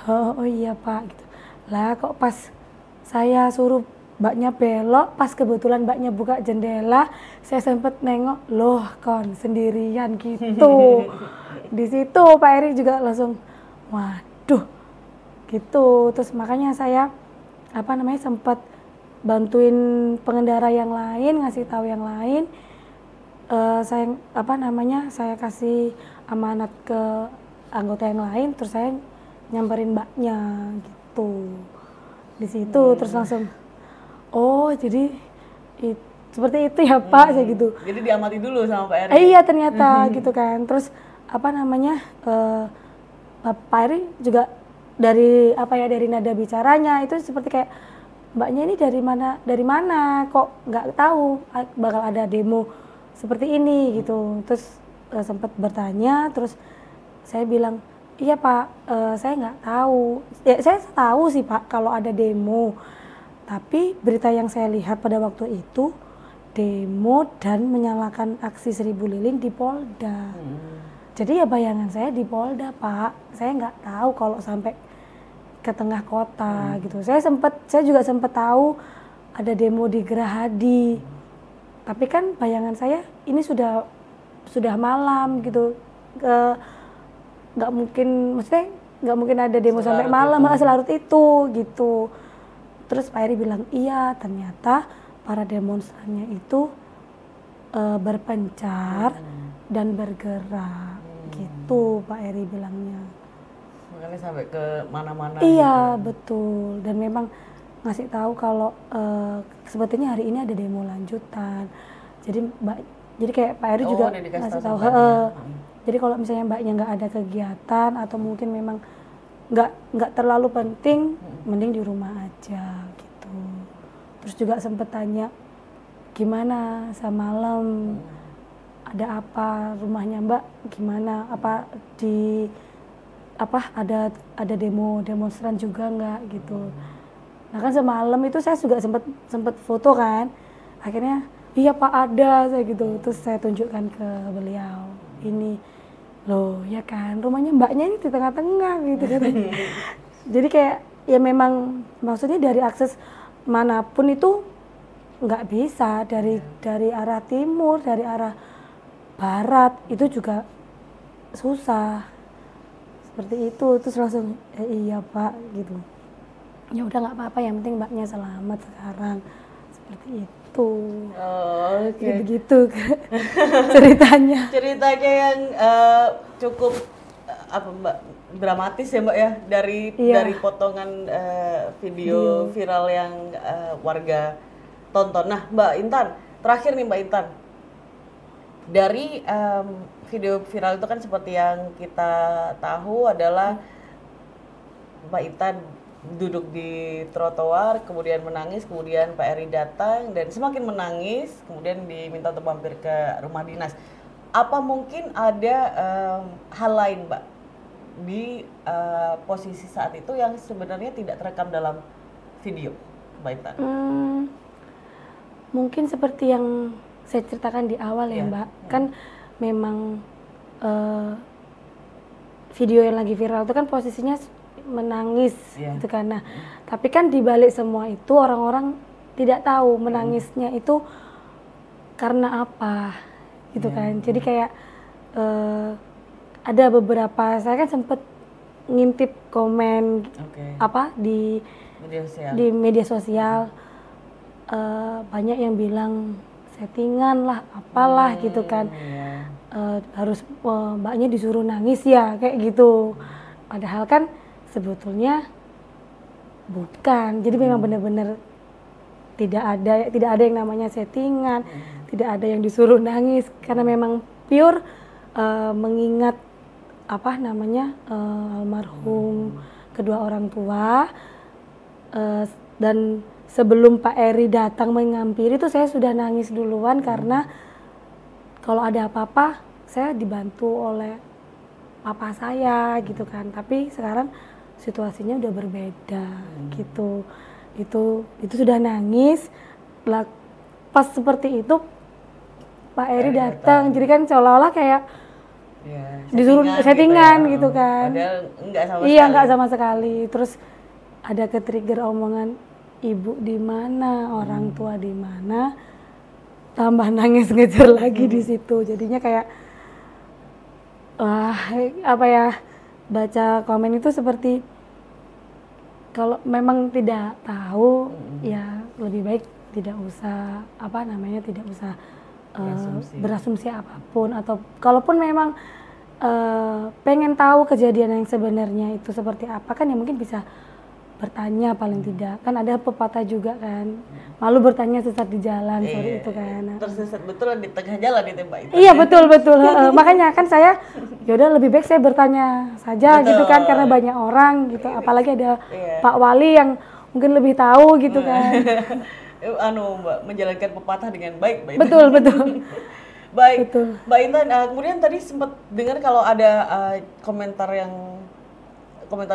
Oh iya Pak gitu. Lah kok pas saya suruh mbaknya belok, pas kebetulan mbaknya buka jendela, saya sempet nengok, loh kon sendirian gitu. Di situ Pak Eri juga langsung, waduh gitu. Terus makanya saya sempat bantuin pengendara yang lain, ngasih tahu yang lain. Saya kasih amanat ke anggota yang lain, terus saya nyamperin mbaknya gitu. Di situ terus langsung, oh jadi seperti itu ya Pak, saya gitu. Jadi diamati dulu sama Pak Eri. Iya ternyata gitu kan. Terus Pak Eri juga dari nada bicaranya itu seperti kayak, mbaknya ini dari mana kok nggak tahu bakal ada demo seperti ini gitu. Terus sempat bertanya, terus saya bilang, iya Pak, saya nggak tahu. Ya, saya tahu sih Pak kalau ada demo, tapi berita yang saya lihat pada waktu itu demo dan menyalakan aksi 1000 lilin di Polda. Jadi ya bayangan saya di Polda Pak, saya nggak tahu kalau sampai ke tengah kota gitu. Saya juga sempat tahu ada demo di Gerahadi, tapi kan bayangan saya ini sudah malam gitu, nggak mungkin ada demo sampai malam, selarut itu gitu. Terus Pak Eri bilang, iya ternyata para demonstrannya itu berpencar dan bergerak gitu Pak Eri bilangnya. Makanya sampai ke mana-mana. Iya gitu. betul, dan memang ngasih tahu kalau sebetulnya hari ini ada demo lanjutan. Jadi kayak Pak Eri juga ngasih tahu. Jadi kalau misalnya mbaknya nggak ada kegiatan atau mungkin memang nggak terlalu penting, mending di rumah aja gitu. Terus juga sempet tanya gimana semalam, ada apa rumahnya Mbak, gimana, ada demonstran juga nggak gitu. Nah kan semalam itu saya juga sempet foto kan, akhirnya iya Pak ada saya gitu. Terus saya tunjukkan ke beliau, ini loh ya kan rumahnya mbaknya ini di tengah-tengah gitu kan. Jadi kayak ya memang maksudnya dari akses manapun itu nggak bisa, dari arah timur, dari arah barat itu juga susah seperti itu. Terus langsung iya Pak gitu, ya udah nggak apa-apa, yang penting mbaknya selamat sekarang, seperti itu. Oke. Begitu ceritanya yang cukup Mbak, dramatis ya Mbak ya, dari potongan video viral yang warga tonton. Nah Mbak Intan, terakhir nih Mbak Intan, dari video viral itu kan seperti yang kita tahu adalah Mbak Intan duduk di trotoar, kemudian menangis, kemudian Pak Eri datang dan semakin menangis, kemudian diminta untuk mampir ke rumah dinas. Apa mungkin ada hal lain Mbak di posisi saat itu yang sebenarnya tidak terekam dalam video Mbak Intan? Mungkin seperti yang saya ceritakan di awal ya Mbak, kan memang video yang lagi viral itu kan posisinya menangis gitu kan. Nah, tapi kan dibalik semua itu orang-orang tidak tahu menangisnya itu karena apa gitu kan. Jadi kayak ada beberapa, saya kan sempet ngintip komen di media sosial, banyak yang bilang settingan lah apalah gitu kan. Harus mbaknya disuruh nangis ya kayak gitu, padahal kan sebetulnya bukan. Jadi memang benar-benar tidak ada yang namanya settingan, tidak ada yang disuruh nangis, karena memang pure mengingat almarhum kedua orang tua. Dan sebelum Pak Eri datang menghampiri itu saya sudah nangis duluan, karena kalau ada apa-apa saya dibantu oleh papa saya gitu kan. Tapi sekarang situasinya udah berbeda gitu. Itu sudah nangis. pas seperti itu Pak Eri datang, jadi kan seolah-olah kayak disuruh settingan gitu kan. Padahal enggak sama iya, sekali. enggak sama sekali. Terus ada ke-trigger omongan ibu di mana, orang tua di mana, tambah nangis ngejar lagi di situ. Jadinya kayak wah, apa ya, baca komen itu seperti kalau memang tidak tahu ya lebih baik tidak usah tidak usah berasumsi apapun, atau kalaupun memang pengen tahu kejadian yang sebenarnya itu seperti apa kan ya mungkin bisa bertanya, paling tidak kan ada pepatah juga kan, malu bertanya sesat di jalan, sorry itu kan. Tersesat betul di tengah jalan itu Mbak itu. Iya betul. Makanya kan saya yaudah lebih baik saya bertanya saja gitu kan, karena banyak orang gitu, apalagi ada Pak Wali yang mungkin lebih tahu gitu kan. Mbak menjalankan pepatah dengan baik Mbak. Betul. Baik, Betul. Mbak Intan, kemudian tadi sempat dengar kalau ada komentar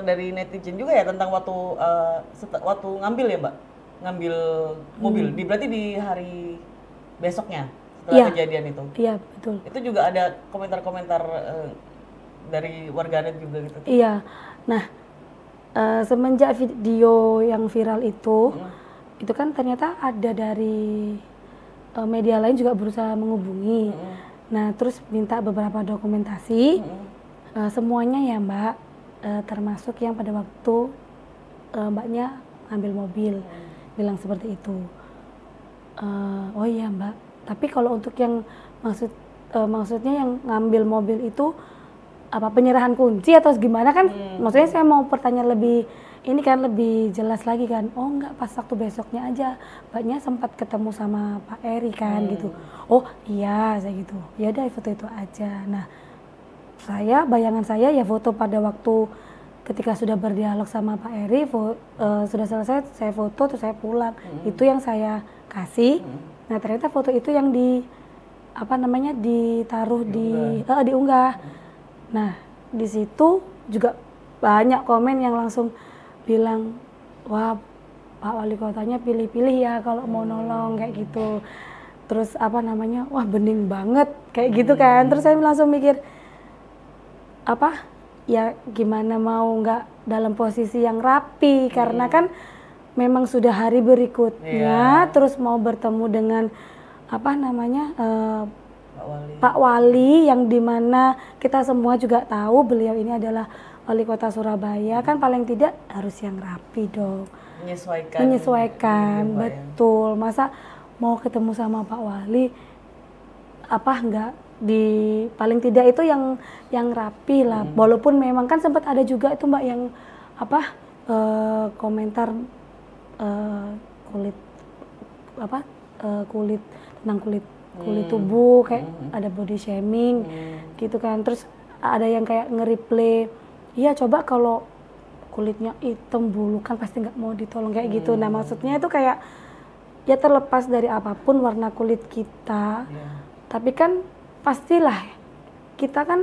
dari netizen juga ya tentang waktu ngambil ya Mbak, ngambil mobil, berarti di hari besoknya setelah kejadian itu. Iya betul. Itu juga ada komentar-komentar dari warganet juga gitu. Iya, nah semenjak video yang viral itu kan ternyata ada dari media lain juga berusaha menghubungi. Nah terus minta beberapa dokumentasi, semuanya ya Mbak, termasuk yang pada waktu Mbaknya ambil mobil, bilang seperti itu. Oh iya Mbak, tapi kalau untuk yang maksudnya yang ngambil mobil itu apa penyerahan kunci atau gimana kan? Maksudnya saya mau pertanyaan lebih ini kan lebih jelas lagi kan. Oh enggak, pas waktu besoknya aja Mbaknya sempat ketemu sama Pak Eri kan gitu. Oh iya, saya gitu. Ya udah foto itu aja. Nah, bayangan saya ya foto pada waktu ketika sudah berdialog sama Pak Eri, sudah selesai saya foto terus saya pulang. Itu yang saya kasih. Nah, ternyata foto itu yang ditaruh diunggah. Nah, di situ juga banyak komen yang langsung bilang, wah Pak Wali Kotanya pilih-pilih ya kalau mau nolong kayak gitu. Terus wah bening banget kayak gitu kan. Terus saya langsung mikir, ya gimana mau nggak dalam posisi yang rapi, karena kan memang sudah hari berikutnya, terus mau bertemu dengan Pak Wali yang dimana kita semua juga tahu beliau ini adalah Wali Kota Surabaya, kan paling tidak harus yang rapi dong. Menyesuaikan, betul. Masa mau ketemu sama Pak Wali, nggak paling tidak itu yang rapi lah. Walaupun memang kan sempat ada juga itu Mbak yang komentar kulit tubuh kayak ada body shaming gitu kan. Terus ada yang kayak nge-replay, iya coba kalau kulitnya hitam bulu kan pasti nggak mau ditolong kayak gitu. Nah maksudnya itu kayak ya terlepas dari apapun warna kulit kita, tapi kan pastilah kita kan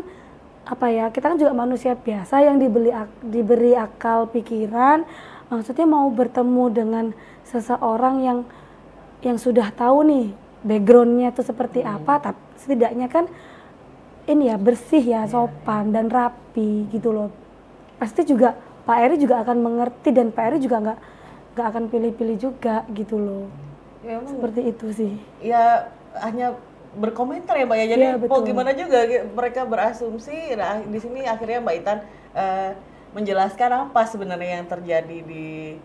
kita kan juga manusia biasa yang diberi akal pikiran. Maksudnya mau bertemu dengan seseorang yang sudah tahu nih backgroundnya itu seperti apa, tapi setidaknya kan ini ya bersih ya, sopan dan rapi gitu loh. Pasti juga Pak Eri juga akan mengerti, dan Pak Eri juga nggak akan pilih-pilih juga gitu loh. Ya, seperti itu sih. Ya hanya berkomentar ya Mbak ya. Jadi mau gimana juga mereka berasumsi. Nah di sini akhirnya Mbak Intan menjelaskan apa sebenarnya yang terjadi di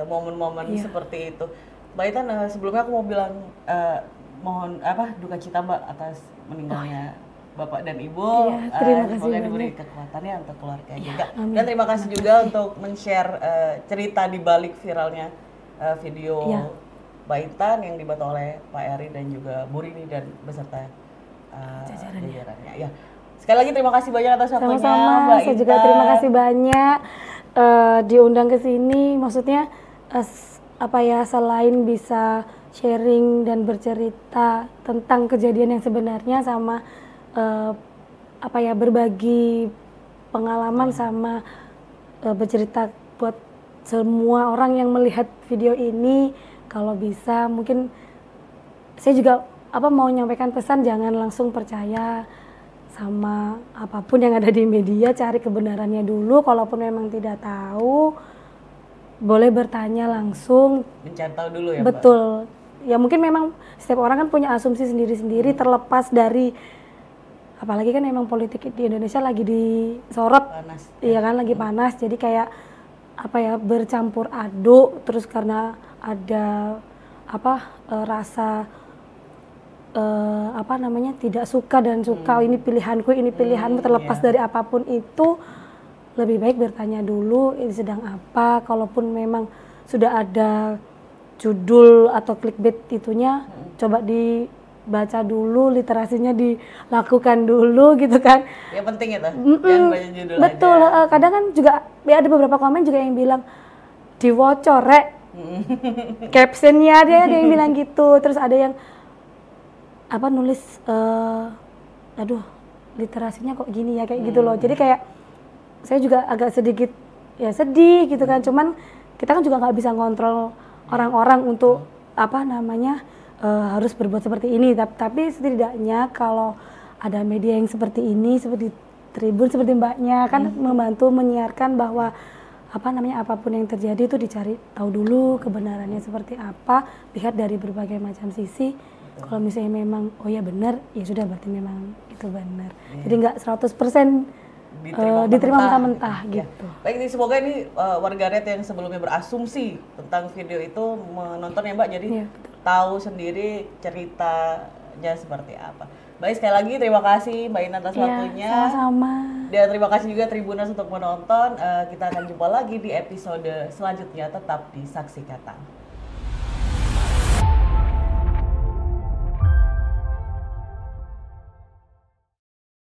momen-momen seperti itu. Mbak Intan, sebelumnya aku mau bilang mohon duka cita Mbak atas meninggalnya Bapak dan Ibu. Terima kasih semoga diberi kekuatannya untuk keluarga juga. Amin. Dan terima kasih juga untuk men-share cerita di balik viralnya video Mbak Intan yang dibantu oleh Pak Eri dan juga Bu Rini dan beserta jajarannya. Ya. Sekali lagi terima kasih banyak atas waktunya Mbak Intan. Saya juga terima kasih banyak diundang ke sini. Maksudnya selain bisa sharing dan bercerita tentang kejadian yang sebenarnya sama berbagi pengalaman sama bercerita buat semua orang yang melihat video ini, kalau bisa mungkin saya juga mau menyampaikan pesan, jangan langsung percaya sama apapun yang ada di media, cari kebenarannya dulu. Kalaupun memang tidak tahu, boleh bertanya langsung. Mencari tahu dulu ya, betul. Mbak? Ya mungkin memang setiap orang kan punya asumsi sendiri-sendiri, terlepas dari, apalagi kan memang politik di Indonesia lagi disorot, panas. Iya kan, lagi panas. Jadi kayak bercampur aduk, terus karena ada rasa tidak suka dan suka, ini pilihanku, ini pilihanmu, terlepas dari apapun itu, lebih baik bertanya dulu ini sedang apa. Kalaupun memang sudah ada judul atau clickbait itunya, coba dibaca dulu, literasinya dilakukan dulu gitu kan. Ya penting itu, jangan baca judul betul aja. Kadang kan juga ada beberapa komen juga yang bilang diwocorek captionnya, dia ada yang bilang gitu. Terus ada yang nulis literasinya kok gini ya, kayak gitu loh. Jadi kayak saya juga agak sedikit ya sedih gitu kan. Cuman kita kan juga nggak bisa ngontrol orang-orang untuk harus berbuat seperti ini. Tapi setidaknya kalau ada media yang seperti ini, seperti Tribun, seperti Mbaknya kan membantu menyiarkan bahwa apapun yang terjadi itu dicari tahu dulu kebenarannya seperti apa, lihat dari berbagai macam sisi. Kalau misalnya memang oh ya benar, ya sudah berarti memang itu benar. Jadi nggak 100% diterima mentah-mentah gitu. Baik, ini semoga ini warganet yang sebelumnya berasumsi tentang video itu menonton ya Mbak, jadi tahu sendiri ceritanya seperti apa. Baik, sekali lagi terima kasih Mbak Ina atas waktunya. Sama-sama. Dan terima kasih juga Tribuners untuk menonton. Kita akan jumpa lagi di episode selanjutnya, tetap di Saksi Kata.